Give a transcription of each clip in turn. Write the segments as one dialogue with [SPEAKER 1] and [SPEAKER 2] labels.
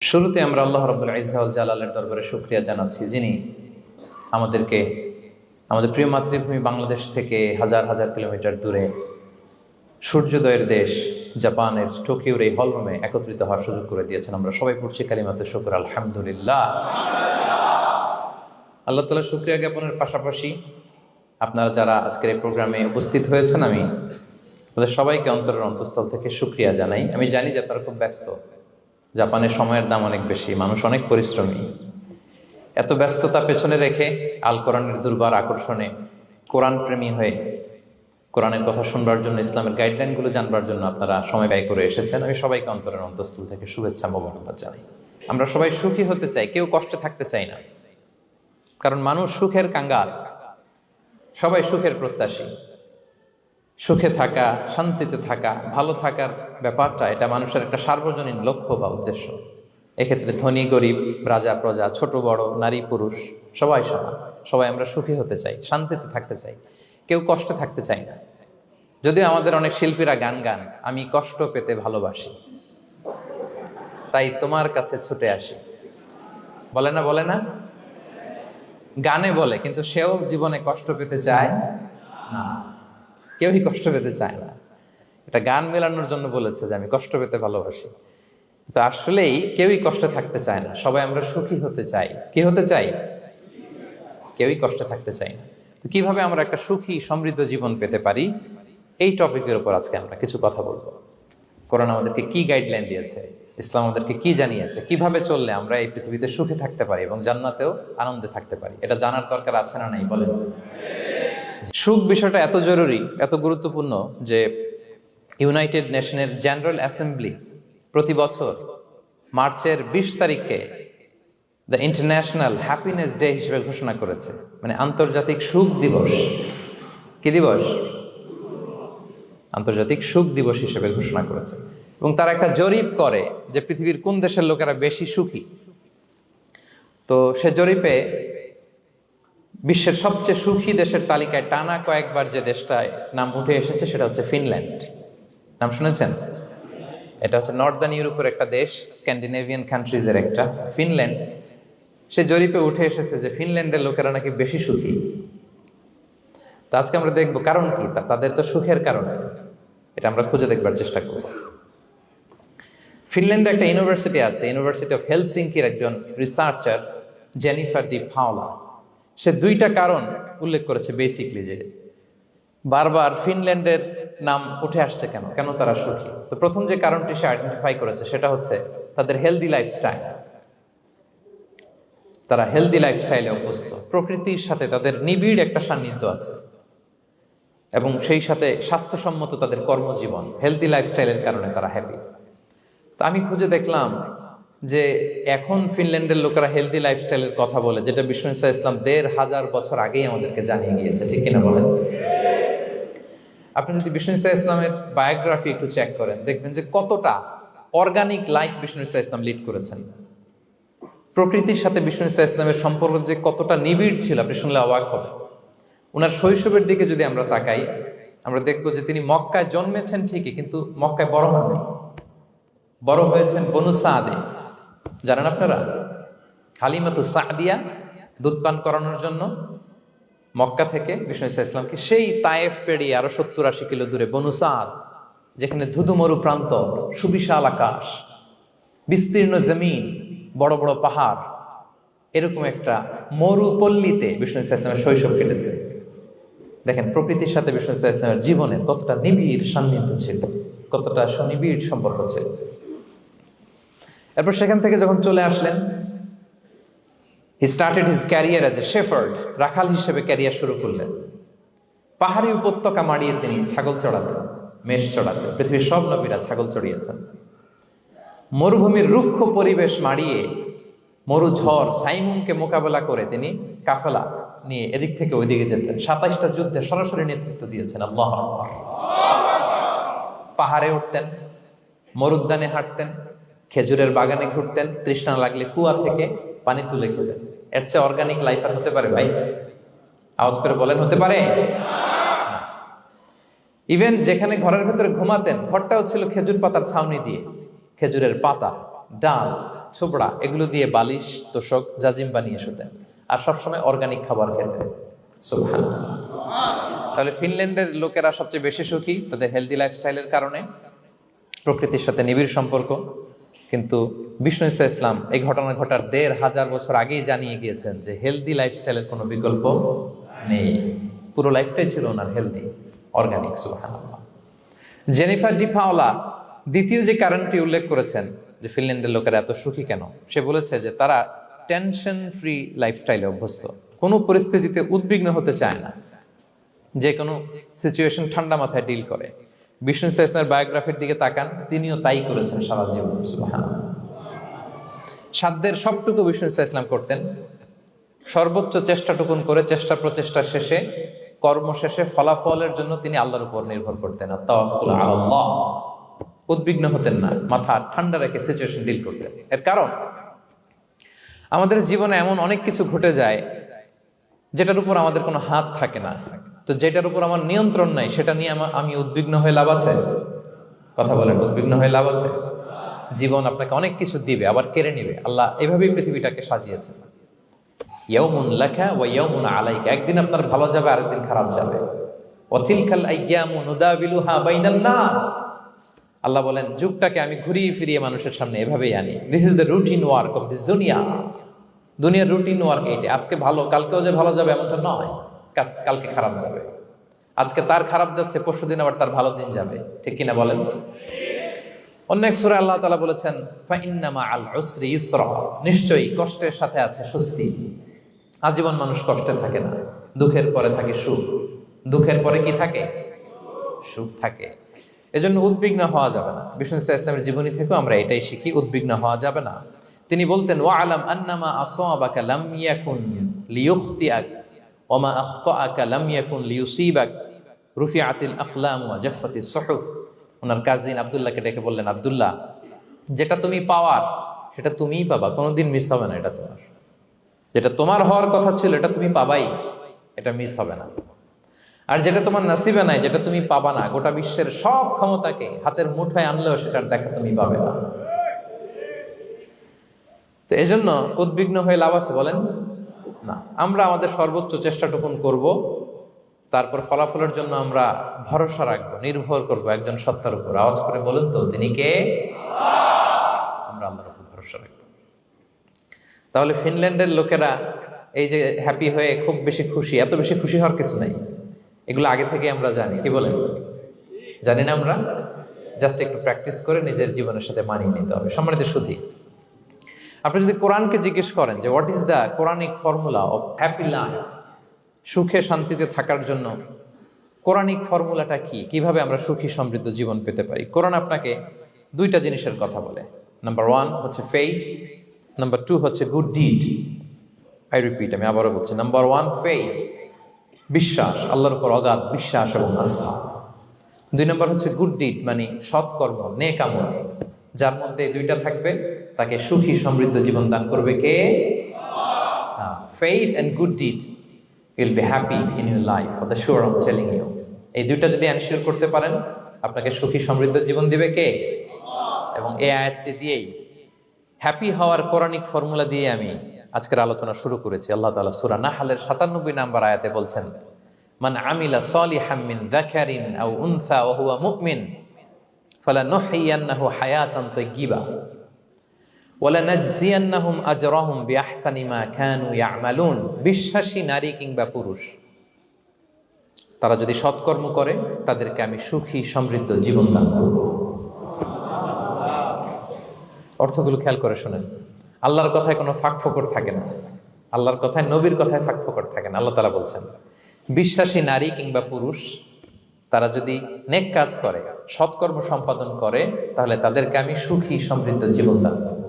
[SPEAKER 1] শুরুতে আমরা আল্লাহ রাব্বুল ইজ্জা ওয়াল জালালের দরবারে শুকরিয়া জানাচ্ছি, যিনি আমাদেরকে আমাদের প্রিয় মাতৃভূমি বাংলাদেশ থেকে হাজার হাজার কিলোমিটার দূরে সূর্যোদয়ের দেশ জাপানের টোকিওর এই হলরুমে একত্রিত হওয়ার সুযোগ করে দিয়েছেন। আমরা সবাই পড়ছি কালিমাতুশ শুকর, আলহামদুলিল্লাহ। আল্লাহ তাআলা শুকরিয়া জ্ঞাপনের পাশাপাশি আপনারা যারা আজকের এই প্রোগ্রামে উপস্থিত হয়েছেন, আমি আপনাদের সবাইকে অন্তরের অন্তঃস্থল থেকে শুকরিয়া জানাই। আমি জানি যে আপনারা খুব ব্যস্ত, জাপানের সময়ের দাম অনেক বেশি, মানুষ অনেক পরিশ্রমী। এত ব্যস্ততা পেছনে রেখে আল কোরআনের দুর্বার আকর্ষণে কোরআন প্রেমী হয়ে কোরআনের কথা শুনবার জন্য, ইসলামের গাইডলাইনগুলো জানবার জন্য আপনারা সময় ব্যয় করে এসেছেন। আমি সবাইকে অন্তরের অন্তঃস্থল থেকে শুভেচ্ছা মোবারকবাদ জানাই। আমরা সবাই সুখী হতে চাই, কেউ কষ্টে থাকতে চাই না, কারণ মানুষ সুখের কাঙ্গাল, সবাই সুখের প্রত্যাশী। সুখে থাকা, শান্তিতে থাকা, ভালো থাকার ব্যাপারটা এটা মানুষের একটা সার্বজনীন লক্ষ্য বা উদ্দেশ্য। এক্ষেত্রে ধনী গরিব, রাজা প্রজা, ছোট বড়, নারী পুরুষ সবাই সমান। সবাই আমরা সুখী হতে চাই, শান্তিতে থাকতে চাই, কেউ কষ্টে থাকতে চাই না। যদিও আমাদের অনেক শিল্পীরা গান গান, আমি কষ্ট পেতে ভালোবাসি, তাই তোমার কাছে ছুটে আসি, বলে না? বলে না? গানে বলে, কিন্তু সেও জীবনে কষ্ট পেতে চায় না। কেউই কষ্ট পেতে চায় না। এটা গান মেলানোর জন্য বলেছে যে আমি কষ্ট পেতে ভালোবাসি, তো আসলেই কেউই কষ্টে থাকতে চায় না। সবাই আমরা সুখী হতে চাই। কি হতে চাই? কেউই কষ্টে থাকতে চাই না। তো কিভাবে আমরা একটা সুখী সমৃদ্ধ জীবন পেতে পারি, এই টপিকের উপর আজকে আমরা কিছু কথা বলবো। কোরআন আমাদেরকে কি গাইডলাইন দিয়েছে, ইসলাম আমাদেরকে কি জানিয়েছে, কিভাবে চললে আমরা এই পৃথিবীতে সুখী থাকতে পারি এবং জান্নাতেও আনন্দে থাকতে পারি, এটা জানার দরকার আছে না নাই? বলেন। সুখ বিষয়টা এত জরুরি, এত গুরুত্বপূর্ণ যে ইউনাইটেড নেশনের জেনারেল অ্যাসেম্বলি প্রতি বছর মার্চের 20 তারিখে দ্য ইন্টারন্যাশনাল হ্যাপিনেস ডে হিসেবে ঘোষণা করেছে, মানে আন্তর্জাতিক সুখ দিবস। কি দিবস? আন্তর্জাতিক সুখ দিবস হিসেবে ঘোষণা করেছে। এবং তারা একটা জরিপ করে যে পৃথিবীর কোন দেশের লোকেরা বেশি সুখী। তো সে জরিপে বিশ্বের সবচেয়ে সুখী দেশের তালিকায় টানা কয়েকবার যে দেশটায় নাম উঠে এসেছে সেটা হচ্ছে ফিনল্যান্ড। নাম শুনেছেন? এটা হচ্ছে নর্দার্ন ইউরোপের একটা দেশ, স্ক্যান্ডিনেভিয়ান কান্ট্রিজের একটা, ফিনল্যান্ড। সে জরিপে উঠে এসেছে যে ফিনল্যান্ডের লোকেরা নাকি বেশি সুখী। তো আজকে আমরা দেখবো কারণ কি, তাদের তো সুখের কারণ কি, এটা আমরা খুঁজে দেখবার চেষ্টা করব। ফিনল্যান্ডে একটা ইউনিভার্সিটি আছে, ইউনিভার্সিটি অফ হেলসিঙ্কির একজন রিসার্চার জেনিফার ডি পাওলা, সে 2টা কারণ উল্লেখ করেছে বেসিকলি, যে বারবার ফিনল্যান্ডের নাম উঠে আসছে কেন, কেন তারা সুখী। তো প্রথম যে কারণটি সে আইডেন্টিফাই করেছে সেটা হচ্ছে তাদের হেলদি লাইফস্টাইল। তারা হেলদি লাইফস্টাইলে অভ্যস্ত, প্রকৃতির সাথে তাদের নিবিড় একটা সান্নিধ্য আছে, এবং সেই সাথে স্বাস্থ্যসম্মত তাদের কর্মজীবন। হেলদি লাইফস্টাইলের কারণে তারা হ্যাপি। তো আমি খুঁজে দেখলাম যে এখন ফিনল্যান্ডের লোকেরা হেলদি লাইফস্টাইলের কথা বলে, যেটা বিষ্ণু ইসলাম 1500 বছর আগেই আমাদেরকে জানিয়ে গিয়েছে। ঠিক কিনা বলেন? আপনি যদি বিষ্ণু ইসলামের বায়োগ্রাফি একটু চেক করেন, দেখবেন যে কতটা অর্গানিক লাইফ বিষ্ণু ইসলাম লিড করেছেন। প্রকৃতির সাথে বিষ্ণু ইসলামের সম্পর্ক যে কতটা নিবিড় ছিল, আপনি শুনলে অবাক হবেন। ওনার শৈশবের দিকে যদি আমরা তাকাই, আমরা দেখবো যে তিনি মক্কায় জন্মেছেন ঠিকই, কিন্তু মক্কায় বড় হননি। বড় হয়েছেন বনু সাদে। জানেন আপনারা? হালিমাতু সাদিয়া দুধ পান করানোর জন্য মক্কা থেকে বিষ্ণু ইসলামকে সেই তায়েফ পেরিয়ে আরো 70-80 কিলো দূরে বনু সাদ, যেখানে ধুধু মরু প্রান্ত, সুবিশাল আকাশ, বিস্তীর্ণ জমিন, বড় বড় পাহাড়, এরকম একটা মরুপল্লীতে বিষ্ণু ইসলামের শৈশব কেটেছে। দেখেন প্রকৃতির সাথে বিষ্ণু ইসলামের জীবনে কতটা নিবিড় সান্নিধ্য ছিল, কতটা সুনিবিড় সম্পর্ক ছিল। এরপর সেখান থেকে যখন চলে আসলেন, he started his career as a shepherd, রাখাল হিসেবে ক্যারিয়ার শুরু করলেন। পাহাড়ি উপত্যকা মাড়িয়ে তিনি ছাগল চড়াতেন, মেষ চড়াতেন। পৃথিবীর সব নবীরা ছাগল চড়িয়েছেন। মরুভূমির রুক্ষ পরিবেশ মাড়িয়ে মরু ঝড় সাইমুনকে মোকাবেলা করে তিনি কাফেলা নিয়ে এদিক থেকে ওইদিকে যেতেন। 27টা যুদ্ধে সরাসরি নেতৃত্ব দিয়েছেন। আল্লাহু আকবার। পাহাড়ে উঠতেন, মরুদ্যানে হাঁটতেন, খেজুরের বাগানে ঘুরতেন, তৃষ্ণা লাগলে কুয়া থেকে পানি তুলে খেতেন। এর চেয়ে অর্গানিক লাইফ আর হতে পারে ভাই? আওয়াজ করে বলেন, হতে পারে? ইভেন যেখানে ঘরের ভেতরে ঘুমাতেন, ঘরটাও ছিল খেজুর পাতার ছাউনি দিয়ে, খেজুরের পাতা, ডাল, ছোবড়া এগুলো দিয়ে বালিশ, তোষক, জাজিম বানিয়ে শুতেন, আর সবসময় অর্গানিক খাবার খেতেন। সুবহানাল্লাহ। তাহলে ফিনল্যান্ডের লোকেরা সবচেয়ে বেশি সুখী তাদের হেলদি লাইফস্টাইলের কারণে, প্রকৃতির সাথে নিবিড় সম্পর্ক। কিন্তু বিষ্ণু ঈসা ইসলাম এই ঘটনা ঘটার ১৫০০ বছর আগেই জানিয়ে গিয়েছেন যে হেলদি লাইফস্টাইলের কোনো বিকল্প নেই। পুরো লাইফটাই ছিল ওনার হেলদি, অর্গানিক। সুবহানাল্লাহ। জেনিফার ডি পাওলা দ্বিতীয় যে কারণটি উল্লেখ করেছেন যে ফিনল্যান্ডের লোকেরা এত সুখী কেন, সে বলেছে যে তারা টেনশন ফ্রি লাইফস্টাইলে অভ্যস্ত, কোনো পরিস্থিতিতে উদ্বিগ্ন হতে চায় না, যে কোনো সিচুয়েশন ঠান্ডা মাথায় ডিল করে। বিষ্ণু ঈসা ইসলামের বায়োগ্রাফির দিকে তাকান, তিনিও তাই করেছেন সারা জীবন। সুবহানাল্লাহ। সাধ্যের সবটুকু বিষ্ণু ঈসা ইসলাম করতেন, সর্বোচ্চ চেষ্টাটুকুন করে চেষ্টা প্রচেষ্টা শেষে, কর্ম শেষে ফলাফলের জন্য তিনি আল্লাহর উপর নির্ভর করতেন। তাওয়াক্কুল আলাল্লাহ। উদ্বিগ্ন হতেন না, মাথা ঠান্ডা রেখে সিচুয়েশন ডিল করতেন। এর কারণ আমাদের জীবনে এমন অনেক কিছু ঘটে যায় যেটার উপর আমাদের কোনো হাত থাকে না, তো যেটার উপর আমার নিয়ন্ত্রণ নাই সেটা নিয়ে আমি উদ্বিগ্ন হয়ে লাভ আছে? কথা বলেন, উদ্বিগ্ন হয়ে লাভ আছে? জীবন আপনাকে অনেক কিছু দিবে, আবার কেড়ে নিবে। আল্লাহ এভাবেই পৃথিবীটাকে সাজিয়েছেন। ইয়াউমুন লাকা ওয়া ইয়াউমুন আলাইকা, একদিন আপনার ভালো যাবে, আরেকদিন খারাপ যাবে। ওয়া তিলকাল আইয়ামু নুদাবিলুহা বাইনান নাস, আল্লাহ বলেন যুগটাকে আমি ঘুরিয়ে ফিরিয়ে মানুষের সামনে এভাবেই আনি। This is the routine work of this দুনিয়া। দুনিয়ার রুটিন ওয়ার্ক এইটা। আজকে ভালো, কালকেও যে ভালো যাবে এমনটা নয়, কালকে খারাপ যাবে। আজকে তার খারাপ যাচ্ছে, পরশুদিন আবার তার ভালো দিন যাবে, ঠিক কিনা বলেন? অন্য এক সূরায় আল্লাহ তাআলা বলেছেন ফাইন্না মাআল উসরি ইউসরা, নিশ্চয়ই কষ্টের সাথে আছে স্বস্তি। আজীবন মানুষ কষ্টে থাকে না, দুঃখের পরে থাকে সুখ। দুঃখের পরে কি থাকে? সুখ থাকে। এজন্য উদ্বিগ্ন হওয়া যাবে না। বিষ্ণু ঈসা ইসলামের জীবনী থেকেও আমরা এটাই শিখি, উদ্বিগ্ন হওয়া যাবে না। তিনি বলতেন ওয়ালাম আন্নামা আসাবাকা লাম ইয়াকুন লিয়ুখতিআক ওয়া মা আখতাআকা লাম ইয়াকুন লিয়ুসিবাক রুফিআতিল আকলাম ওয়া জাফফাতিস সুহুফ। ওনার কাজিন আব্দুল্লাহকে ডেকে বললেন, আব্দুল্লাহ, যেটা তুমি পাওয়ার সেটা তুমিই পাবা, কোনোদিন মিস হবে না। এটা তোমার, যেটা তোমার হওয়ার কথা ছিল এটা তুমি পাবাই, এটা মিস হবে না। আর যেটা তোমার নসিবে নাই, যেটা তুমি পাবা না, গোটা বিশ্বের সব ক্ষমতাকে হাতের মুঠোয় আনলেও সেটার দেখা তুমি পাবে না। তো এই জন্য উদ্বিগ্ন হয়ে লাভ আছে বলেন না। আমরা আমাদের সর্বোচ্চ চেষ্টাটুকুন করব, তারপর ফলাফলের জন্য আমরা ভরসা রাখবো, নির্ভর করব একজন সত্তার উপর। আওয়াজ করে বলেন তো, তিনি কে? আমরা আল্লাহর উপর ভরসা রাখবো। তাহলে ফিনল্যান্ডের লোকেরা এই যে হ্যাপি হয়ে খুব বেশি খুশি, এত বেশি খুশি হওয়ার কিছু নাই। এগুলো আগে থেকে আমরা জানি, কি বলেন? জানি না আমরা? জাস্ট একটু প্র্যাকটিস করে নিজের জীবনের সাথে মানিয়ে নিতে হবে। সম্মানিত সুধী, আপনি যদি কোরআনকে জিজ্ঞেস করেন যে what is the Quranic formula of happy life, সুখে শান্তিতে থাকার জন্য কোরআনিক ফর্মুলাটা কি, কিভাবে আমরা সুখী সমৃদ্ধ জীবন পেতে পারি, কোরআন আপনাকে দুইটা জিনিসের কথা বলে। নাম্বার 1 হচ্ছে ফেইথ, নাম্বার 2 হচ্ছে গুড ডিড। আই রিপিট, আমি আবারও বলছি, নাম্বার 1 ফেইথ, বিশ্বাস, আল্লাহর উপর অগাধ বিশ্বাস এবং আস্থা। 2 নম্বর হচ্ছে গুড ডিড, মানে সৎকর্ম, নেক আমল। যার মধ্যে দুইটা থাকবে তাকে সুখী সমৃদ্ধ জীবন দান করবে কে? Faith and good deed, you'll be happy in your life for the sure, I am telling you. এই দুইটা যদি এনশিওর করতে পারেন, আপনাকে সুখী সমৃদ্ধ জীবন দিবে কে? এবং এই আয়াতটি দিয়েই, হ্যাপি হওয়ার কোরআনিক ফর্মুলা দিয়ে আমি আজকের আলোচনা শুরু করেছি। আল্লাহ তাআলা সূরা নাহলের ৯৭ নম্বর আয়াতে বলছেন, মান আমিলা সালিহাম মিন যাকারিন আও উনসা ওয়া হুয়া মুমিন ফালানুহইয়ান্নাহু হায়াতান তাইয়্যিবা ওয়া লানাজজিয়ান্নাহুম আজরাহুম বিআহসানি মা কানু ইয়ামালুন। বিশ্বাসী নারী কিংবা পুরুষ, তারা যদি সৎকর্ম করে তাদেরকে আমি সুখী সমৃদ্ধ জীবন দান করব। অর্থগুলো খেয়াল করে শোনেন। আল্লাহর কথায় কোনো ফাঁকফোকর থাকে না, আল্লাহর কথায়, নবীর কথায় ফাঁকফোকর থাকে না। আল্লাহ তাআলা বলছেন বিশ্বাসী নারী কিংবা পুরুষ তারা যদি নেক কাজ করে, সৎকর্ম সম্পাদন করে, তাহলে তাদেরকে আমি সুখী সমৃদ্ধ জীবন দান করব।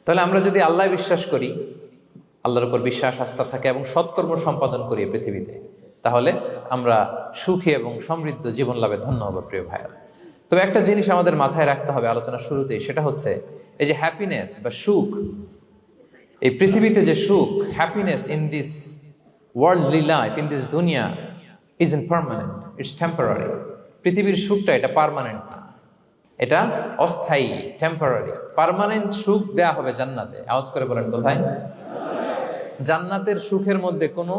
[SPEAKER 1] তাহলে আমরা যদি আল্লাহ বিশ্বাস করি, আল্লাহর উপর বিশ্বাস আস্থা থাকে এবং সৎকর্ম সম্পাদন করি পৃথিবীতে, তাহলে আমরা সুখী এবং সমৃদ্ধ জীবন লাভে ধন্য হব। প্রিয় ভাইরা, তবে একটা জিনিস আমাদের মাথায় রাখতে হবে আলোচনার শুরুতেই, সেটা হচ্ছে এই যে হ্যাপিনেস বা সুখ, এই পৃথিবীতে যে সুখ, happiness in this worldly life, in this দুনিয়া is impermanent, it's temporary. পৃথিবীর সুখটা এটা পার্মানেন্ট না, এটা অস্থায়ী, টেম্পোরারি। পার্মানেন্ট সুখ দেয়া হবে জান্নাতে। আওয়াজ করে বলেন কোথায়? জান্নাতের সুখের মধ্যে কোনো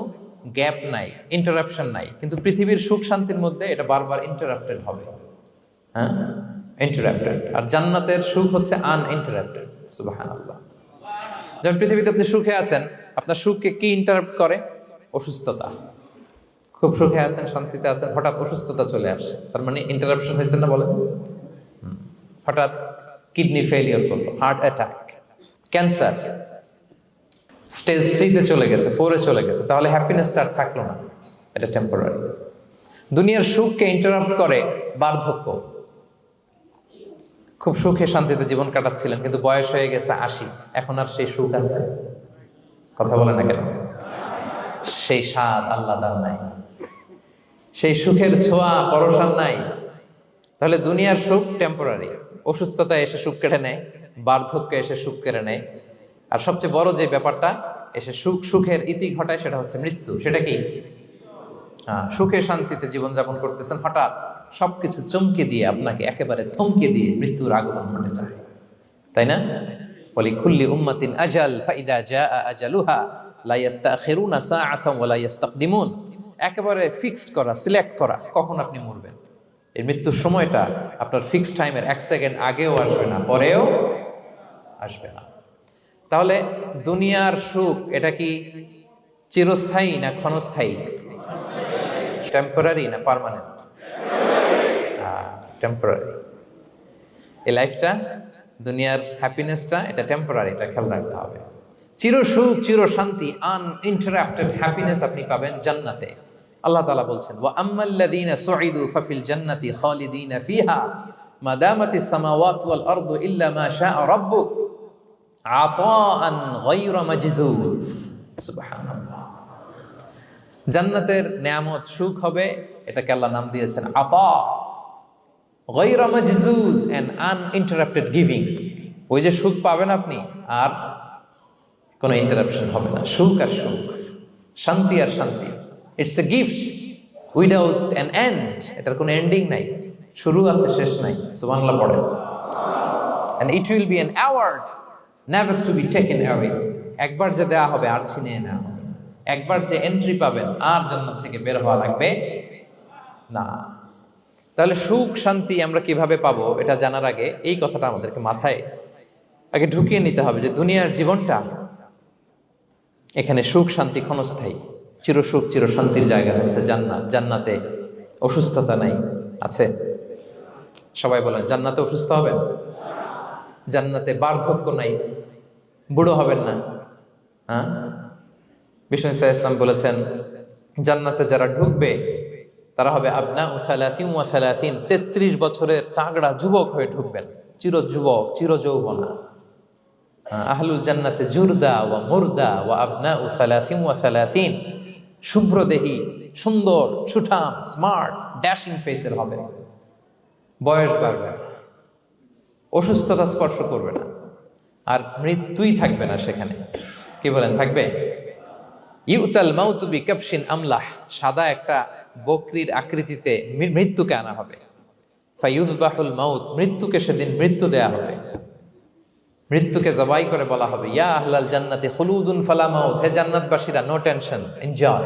[SPEAKER 1] গ্যাপ নাই, ইন্টারাপশন নাই। কিন্তু পৃথিবীর সুখ শান্তির মধ্যে এটা বারবার ইন্টারাপ্টেড হবে। হ্যাঁ, ইন্টারাপ্টেড। আর জান্নাতের সুখ হচ্ছে আনইন্টারাপ্টেড। সুবহানাল্লাহ। যেমন পৃথিবীতে আপনি সুখে আছেন, আপনার সুখকে কি ইন্টারাপ্ট করে? অসুস্থতা। খুব সুখে আছেন, শান্তিতে আছেন, হঠাৎ অসুস্থতা চলে আসে, তার মানে ইন্টারাপশন হয়েছে না? বলেন। হঠাৎ কিডনি ফেলিওর করলো, হার্ট অ্যাটাক, ক্যান্সার, স্টেজ 3-তে চলে গেছে, 4-এ চলে গেছে, তাহলে হ্যাপিনেসটা আর থাকলো না। এটা টেম্পোরারি। দুনিয়ার সুখকে ইন্টারাপ্ট করে বার্ধক্য। খুব সুখে শান্তিতে জীবন কাটাচ্ছিলেন, কিন্তু বয়স হয়ে গেছে 80, এখন আর সেই সুখ আছে? কথা বলে না কেন? সেই স্বাদ আল্লাহর নাই, সেই সুখের ছোঁয়া পরশান নাই। তাহলে দুনিয়ার সুখ টেম্পোরারি। অসুস্থতা এসে সুখ কেড়ে নেয়, বার্ধক্য এসে সুখ কেড়ে নেয়, আর সবচেয়ে বড় যে ব্যাপারটা এসে সুখের ইতি ঘটায় সেটা হচ্ছে মৃত্যু। সেটা কি? সুখে শান্তিতে জীবনযাপন করতেছেন, হঠাৎ সবকিছু চমকে দিয়ে, আপনাকে একেবারে থমকে দিয়ে মৃত্যুর আগমন ঘটে যায়, তাই না? ওয়ালিকুল্লি উম্মাতিন আজাল ফাইদা জাআ আজালুহা লা ইস্তাখিরুনা সাআতান ওয়া লা ইস্তাকদিমুন। একেবারে ফিক্সড করা, সিলেক্ট করা কখন আপনি মরবেন। এই মৃত্যুর সময়টা আপনার ফিক্সড টাইমের 1 সেকেন্ড আগেও আসবে না, পরেও আসবে না। তাহলে দুনিয়ার সুখ এটা কি চিরস্থায়ী না ক্ষণস্থায়ী? টেম্পোরারি না পার্মানেন্ট? টেম্পোরারি। এই লাইফটা, দুনিয়ার হ্যাপিনেসটা, এটা টেম্পোরারি, এটা খেয়াল রাখতে হবে। চির সুখ, চির শান্তি, আনইন্টারাপ্টেড হ্যাপিনেস আপনি পাবেন জান্নাতে। আল্লাহ তাআলা বলছেন, ওয়া আম্মাল্লাযীনা সুঈদু ফাফিল জান্নাতি খালিদিনা ফিহা মা দামাতিস সামাওয়াতু ওয়াল আরদু ইল্লা মা শাআ রাব্বুক আতাআন গায়রা মাজদুদ। সুবহানাল্লাহ। জান্নাতের নেয়ামত, সুখ হবে, এটাকে আল্লাহ নাম দিয়েছেন আতা, গায়রা মাজজুজ, এন্ড আনইন্টারাপ্টেড গিভিং। ওই যে সুখ পাবেন আপনি, আর কোনো ইন্টারাপশন হবে না। সুখ আর সুখ, শান্তি আর শান্তি। It's a gift without an end. এটার কোনো এন্ডিং নাই, শুরু আছে শেষ নাই। সুবহানাল্লাহ পড়েন। And it will be an award never to be taken away. একবার যে দেয়া হবে আর ছিনিয়ে নেওয়া হবে। একবার যে এন্ট্রি পাবেন আর জান্নাত থেকে বের হওয়া লাগবে না। তাহলে সুখ শান্তি আমরা কিভাবে পাবো, এটা জানার আগে এই কথাটা আমাদেরকে মাথায় আগে ঢুকিয়ে নিতে হবে যে দুনিয়ার জীবনটা, এখানে সুখ শান্তি ক্ষণস্থায়ী। চির সুখ চির শান্তির জায়গা হচ্ছে জান্নাত। জান্নাতে অসুস্থতা নাই, আছে? সবাই বলেন, জান্নাতে অসুস্থ হবেন? জান্নাতে বার্ধক্য নাই, বুড়ো হবেন না। হ্যাঁ, বিষ্ণু ইসলাম বলেছেন, জান্নাতে যারা ঢুকবে তারা হবে আবনা ও সালাসিন ওয়া সালাসিন, 33 বছরের তাগড়া যুবক হয়ে ঢুকবেন, চির যুবক, চির যৌবনা। আহলুল জান্নাতে জুরদা ওয়া মুরদা ওয়া আবনা ও সালাসিন ওয়া সালাসিন, শুভ্র দেহী, সুন্দর, সুঠাম, স্মার্ট, ড্যাশিং ফেসের হবে। বয়স বাড়বে, অসুস্থতা স্পর্শ করবে না, আর মৃত্যুই থাকবে না সেখানে। কি বলেন, থাকবে? ইউতাল মাউতু বিকাবশিন আমলাহ, সাদা একটা বকরির আকৃতিতে মৃত্যুকে আনা হবে। ফায়ুযবাহুল মাউত, মৃত্যুকে সেদিন মৃত্যু দেয়া হবে। মৃত্যুকে জবাই করে বলা হবে, ইয়া আহলাল জান্নাতি খুলুদুন ফালা মাউত, হে জান্নাতবাসীরা, নো টেনশন, এনজয়।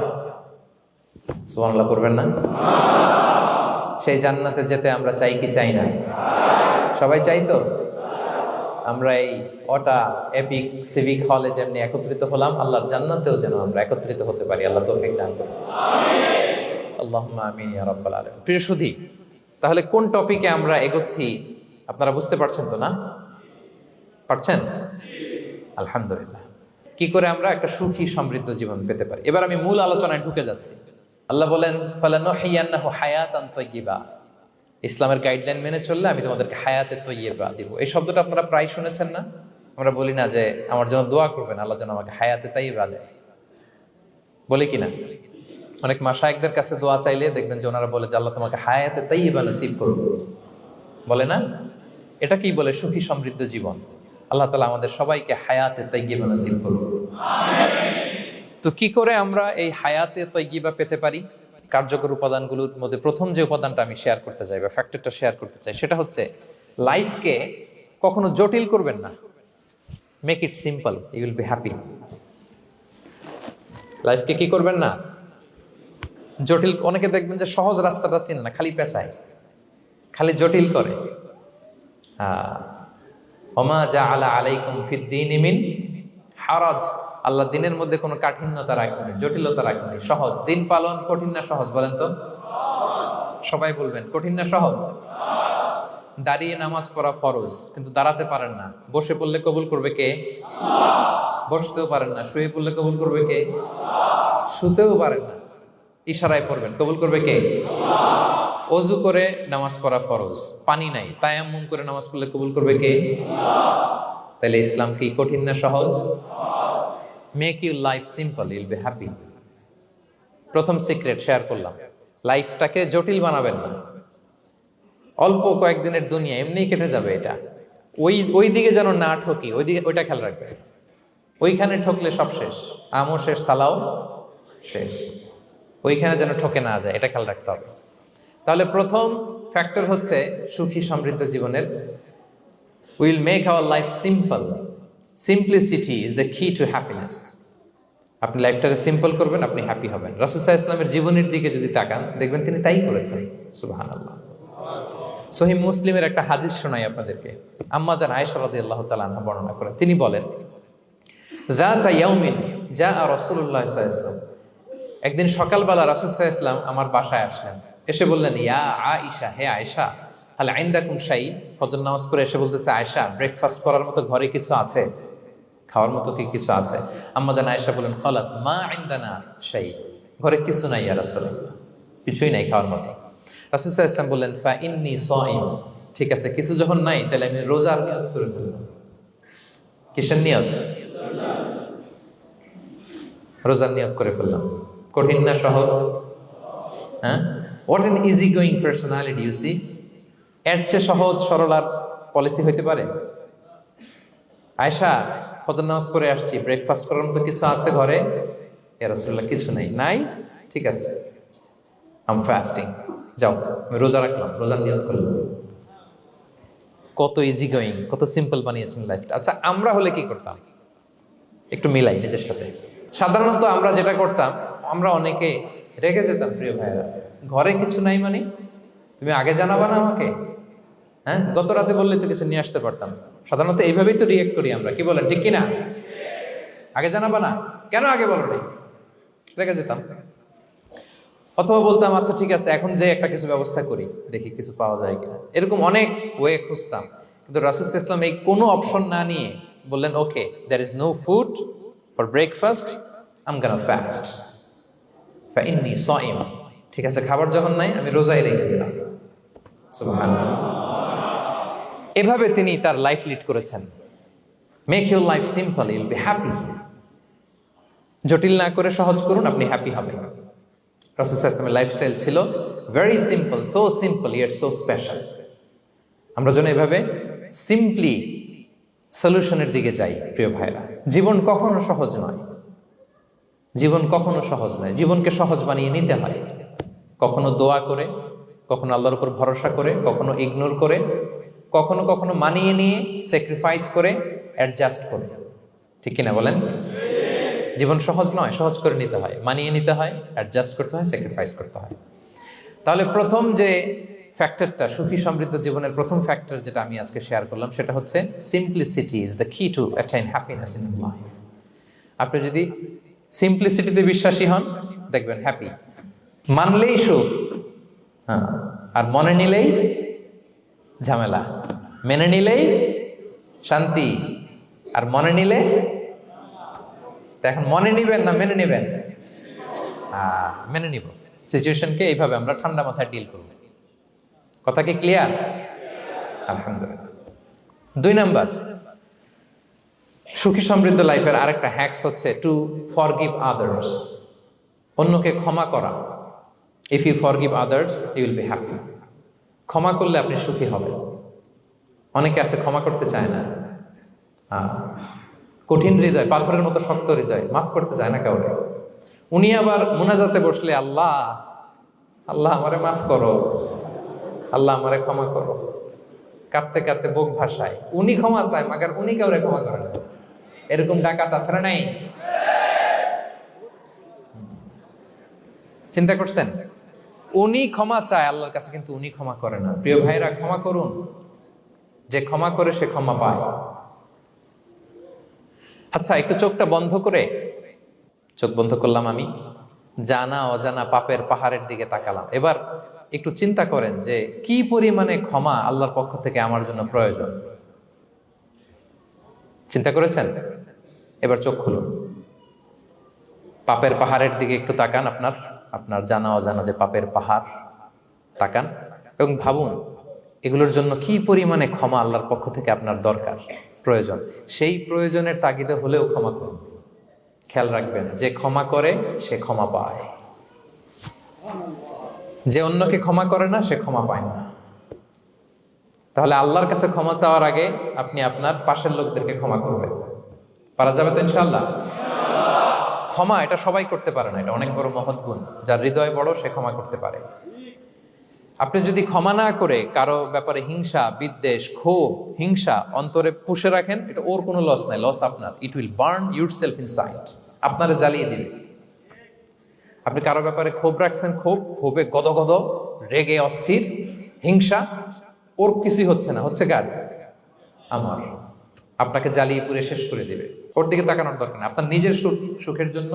[SPEAKER 1] সুবহানাল্লাহ করবেন না? সেই জান্নাতে যেতে আমরা চাই কি চাই না? সবাই চাই তো? আমরা এই ওটা এপিক সিভিক হলে যেমনি একত্রিত হলাম, আল্লাহর জান্নাতেও যেন আমরা একত্রিত হতে পারি। আল্লাহ তৌফিক দান করুন। আল্লাহুম্মা আমিন ইয়া রাব্বাল আলামিন। প্রিয় সুধী, তাহলে কোন টপিকে আমরা এগোচ্ছি আপনারা বুঝতে পারছেন তো না? পারছেন? আলহামদুলিল্লাহ। কি করে আমরা একটা সুখী সমৃদ্ধ জীবন পেতে পারি, এবার আমি মূল আলোচনায় ঢুকে যাচ্ছি। আল্লাহ বলেন, ফালানুহিয়ান্নাহু হায়াতান তাইয়্যিবা, ইসলামের গাইডলাইন মেনে চললে আমি তোমাদেরকে হায়াতে তৈয়্যিবা দিব। এই শব্দটা আপনারা প্রায় শুনেছেন না? আমরা বলি না যে আমার জন্য দোয়া করবেন, আল্লাহ যেন আমাকে হায়াতে তৈয়্যিবা দেয়, বলি কিনা? অনেক মাশায়েখদের কাছে দোয়া চাইলে দেখবেন যে ওনারা বলে যে আল্লাহ তোমাকে হায়াতে তৈয়্যিবা নসিব করুন, বলে না? এটা কি বলে? সুখী সমৃদ্ধ জীবন। আল্লাহ তাআলা আমাদের সবাইকে হায়াতে তৈয়্যিবা নসিব করুন। তো কি করে আমরা এই হায়াতে তৈয়্যিবা পেতে পারি? কার্যকর উপাদানগুলোর মধ্যে প্রথম যে উপাদানটা আমি শেয়ার করতে চাই বা ফ্যাক্টরটা শেয়ার করতে চাই, সেটা হচ্ছে লাইফকে কখনো জটিল করবেন না, make it simple, you will be happy. লাইফকে কি করবেন না, জটিল। অনেকে দেখবেন যে সহজ রাস্তাটা চেনে না, খালি পেঁচায়, খালি জটিল করে। ওমা জাআলা আলাইকুম ফিদ্দীনি মিন হারাজ, আল্লাহ দিনের মধ্যে কোনো কাঠিন্যতা রাখেনি, জটিলতা রাখেনি, সহজ। দিন পালন কঠিন না সহজ বলেন তো? সবাই বলবেন কঠিন না সহজ? দাঁড়িয়ে নামাজ পড়া ফরজ, কিন্তু দাঁড়াতে পারেন না। বসে পড়লে কবুল করবে কে? বসতেও পারেন না। শুয়ে পড়লে কবুল করবে কে? শুতেও পারেন না, ইশারায় পড়বেন, কবুল করবে কে? অজু করে নামাজ পড়া ফরজ, পানি নাই, তায়াম্মুম করে নামাজ পড়লে কবুল করবে কে? তাহলে ইসলাম কি কঠিন না সহজ? Make your life simple, Yule be happy. প্রথম সিক্রেট শেয়ার করলাম, লাইফটাকে জটিল বানাবেন না। অল্প কয়েকদিনের দুনিয়া, এমনি কেটে যাবে। এটা ওই দিকে যেন না ঠকি, ওইটা খেয়াল রাখবে। ওইখানে ঠকলে সব শেষ, আমও শেষ, সালাও শেষ। ওইখানে যেন ঠকে না যায়, এটা খেয়াল রাখতে হবে। তাহলে প্রথম ফ্যাক্টর হচ্ছে সুখী সমৃদ্ধ জীবনের, will make our life simple. Simplicity is the কি টু হ্যাপিনেস। আপনি লাইফটাকে সিম্পল করবেন, আপনি হ্যাপি হবেন। রাসূল সাল্লাল্লাহু আলাইহি ওয়াসাল্লামের জীবনের দিকে যদি তাকান, দেখবেন তিনি তাই করেছেন। সুবহানাল্লাহ। সহিহ মুসলিমের একটা হাদিস শোনাই আপনাদেরকে। আম্মা জান আয়েশা রাদিয়াল্লাহু তাআলা আনহা বর্ণনা করেন। তিনি বলেন, যাতা ইয়াউমিন জাআ রাসূলুল্লাহ সাল্লাল্লাহু আলাইহি ওয়াসাল্লাম, একদিন সকালবেলা রাসূল সাল্লাল্লাহু আলাইহি ওয়াসাল্লাম আমার বাসায় আসলেন। এসে বললেন, ইয়া আয়েশা, হে আয়েশা, হাল ইনদাকুম শাই। ফজর নামাজ পড়ে এসে বলতেছে, আয়েশা, ব্রেকফাস্ট করার মতো ঘরে কিছু আছে? খাওয়ার মতো কি কিছু আছে? আম্মা জান আয়েশা বলেন, খালাত মা ইনদানা শাই, ঘরে কিছু নাই ইয়া রাসূলুল্লাহ, কিছুই নাই খাওয়ার মতো। রাসূল সাল্লাল্লাহু আলাইহি ওয়াসাল্লাম বললেন, ফা ইন্নী সাইম, ঠিক আছে, কিছু যখন নাই তাহলে আমি রোজার নিয়ত করে ফেললাম। কিসের নিয়ত? রোজার নিয়ত করে ফেললাম। কঠিন না সহজ? হ্যাঁ, what an easy going personality you see. এর চেয়ে সহজ সরল আর পলিসি হইতে পারে? আয়েশা, ফজর নামাজ পড়ে আসছি, ব্রেকফাস্ট করার মতো কিছু আছে ঘরে? ইয়া রাসূলুল্লাহ, কিছু নাই। নাই, ঠিক আছে, আই এম ফাস্টিং, যাও আমি রোজা রাখলাম, রোজার নিয়ত করলাম। কত ইজি গোয়িং, কত সিম্পল বানিয়েছেন লাইফটা। আচ্ছা, আমরা হলে কি করতাম? একটু মিলাই নিজের সাথে। সাধারণত আমরা যেটা করতাম, আমরা অনেকে রেগে যেতাম। প্রিয় ভাইয়েরা, ঘরে কিছু নাই মানে তুমি আগে জানাবা না আমাকে? হ্যাঁ, গত রাতে বললে তো কিছু নিয়ে আসতে পারতাম। সাধারণত এইভাবেই তো রিয়েক্ট করি আমরা, কি বলেন, ঠিক কিনা? আগে জানাবা না, কেন আগে বলো নাই? রেগে যেতাম। অথবা বলতাম, আচ্ছা ঠিক আছে, এখন যে একটা কিছু ব্যবস্থা করি, দেখি কিছু পাওয়া যায় কিনা। এরকম অনেক ওয়ে খুঁজতাম। কিন্তু রাসূল সাল্লাল্লাহু আলাইহি ওয়াসাল্লাম এই কোনো অপশন না নিয়ে বললেন, okay, there is no food for breakfast, I am gonna fast, ফা ইন্নী সাইম। ঠিক আছে, খাবার যখন নাই আমি রোজাই রেখে দিলাম। সুবহানাল্লাহ। এভাবে তিনি তার লাইফ লিড করেছেন। Make your life simple, you will be happy. জটিল না করে সহজ করুন, আপনি হ্যাপি হবেন। রাসূল সাল্লাল্লাহু আলাইহি ওয়াসাল্লামের লাইফস্টাইল ছিল very simple, so simple yet so special. আমরা যেন এভাবে সিম্পলি সলিউশনের দিকে যাই। প্রিয় ভাইরা, জীবন কখনো সহজ নয়, জীবন কখনো সহজ নয়। জীবনকে সহজ বানিয়ে নিতে হয়, কখনো দোয়া করে, কখনো আল্লাহর উপর ভরসা করে, কখনো ইগনোর করে, কখনো কখনো মানিয়ে নিয়ে, স্যাক্রিফাইস করে, অ্যাডজাস্ট করে। ঠিক কিনা বলেন? জীবন সহজ নয়, সহজ করে নিতে হয়, মানিয়ে নিতে হয়, অ্যাডজাস্ট করতে হয়, স্যাক্রিফাইস করতে হয়। তাহলে প্রথম যে ফ্যাক্টরটা, সুখী সমৃদ্ধ জীবনের প্রথম ফ্যাক্টর যেটা আমি আজকে শেয়ার করলাম, সেটা হচ্ছে সিম্পলিসিটি ইজ দ্য কি টু অ্যাটাইন হ্যাপিনেস ইন লাইফ। আপনি যদি সিম্পলিসিটিতে বিশ্বাসী হন, দেখবেন হ্যাপি। মানলেই সুখ, হ্যাঁ, আর মনে নিলেই ঝামেলা। মেনে নিলেই শান্তি, আর মনে নিলে। এখন মনে নিবেন না মেনে নিবেন? মেনে নিব। সিচুয়েশনকে এইভাবে আমরা ঠান্ডা মাথায় ডিল করব। কথা কি ক্লিয়ার? আলহামদুলিল্লাহ। 2 নাম্বার, সুখী সমৃদ্ধ লাইফের আরেকটা হ্যাকস হচ্ছে টু ফরগিভ আদার্স। অন্যকে ক্ষমা করা। If you forgive others, you will be happy. ক্ষমা করলে আপনি সুখী হবেন। অনেকে আছে ক্ষমা করতে চায় না, কঠিন হৃদয়, পাথরের মতো শক্ত হৃদয়, মাফ করতে চায় না কাউকে। উনি আবার মুনাজাতে বসলে, আল্লাহ আল্লাহ আমারে মাফ করো, আল্লাহ আমারে ক্ষমা করো, কাঁদতে কাঁদতে বুক ভাসায়, উনি ক্ষমা চায় মাগার উনি কাউরে ক্ষমা করে না। এরকম ডাকাত আছে না নাই? চিন্তা করছেন? উনি ক্ষমা চায় আল্লাহর কাছে, কিন্তু উনি ক্ষমা করে না। প্রিয় ভাইরা, ক্ষমা করুন। যে ক্ষমা করে সে ক্ষমা পায়। আচ্ছা, একটু চোখটা বন্ধ করে, চোখ বন্ধ করলাম আমি, জানা অজানা পাপের পাহাড়ের দিকে তাকালাম। এবার একটু চিন্তা করেন যে কি পরিমাণে ক্ষমা আল্লাহর পক্ষ থেকে আমার জন্য প্রয়োজন। চিন্তা করেছেন? এবার চোখ খুলুন, পাপের পাহাড়ের দিকে একটু তাকান। আপনার আপনার জানা অজানা যে পাপের পাহাড়, তাকান এবং ভাবুন এগুলোর জন্য কি পরিমাণে ক্ষমা আল্লাহর পক্ষ থেকে আপনার দরকার, প্রয়োজন। সেই প্রয়োজনের তাগিদে হলেও ক্ষমা করুন। খেয়াল রাখবেন, যে ক্ষমা করে সে ক্ষমা পায়, যে অন্যকে ক্ষমা করে না সে ক্ষমা পায় না। তাহলে আল্লাহর কাছে ক্ষমা চাওয়ার আগে আপনি আপনার পাশের লোকদেরকে ক্ষমা করবেন। পারা যাবে তো ইনশাআল্লাহ? ক্ষমা এটা সবাই করতে পারে না, এটা অনেক বড় মহৎ গুণ। যার হৃদয় বড় সে ক্ষমা করতে পারে। আপনি যদি ক্ষমা না করে কারো ব্যাপারে হিংসা, বিদ্বেষ, ক্ষোভ, হিংসা অন্তরে পুষে রাখেন, এটা ওর কোনো লস নাই, লস আপনার। It will burn yourself inside, আপনারে জ্বালিয়ে দিবে। আপনি কারো ব্যাপারে ক্ষোভ রাখছেন, ক্ষোভে গদগদ, রেগে অস্থির, হিংসা, ওর কিছুই হচ্ছে না, হচ্ছে কার? আমার। আপনাকে জ্বালিয়ে পুড়ে শেষ করে দিবে। ওর দিকে তাকানোর দরকার নেই। আপনার নিজের সুখের জন্য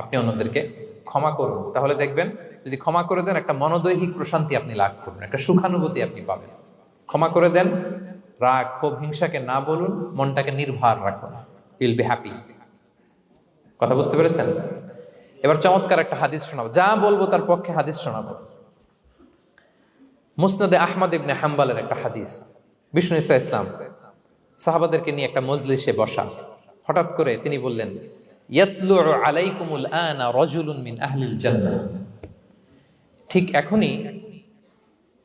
[SPEAKER 1] আপনি অন্যদেরকে ক্ষমা করুন। তাহলে দেখবেন, যদি ক্ষমা করে দেন, একটা মনোদৈহিক প্রশান্তি আপনি লাভ করবেন, একটা সুখানুভূতি আপনি পাবেন। ক্ষমা করে দেন, রাগ, ক্ষোভ, হিংসাকে না বলুন, মনটাকে নির্ভর রাখুন, উইল বি হ্যাপি। কথা বুঝতে পেরেছেন? এবার চমৎকার একটা হাদিস শোনাবো, যা বলবো তার পক্ষে হাদিস শোনাবো। মুসনাদে আহমদ ইবনে হাম্বালের একটা হাদিস। বিষ্ণু ঈসা ইসলাম সাহাবাদেরকে নিয়ে একটা মজলিসে বসা। হঠাৎ করে তিনি বললেন, ইয়াতলু আলাইকুমুল আনা রাজুলুন মিন আহলিল জান্নাহ। ঠিক এখনই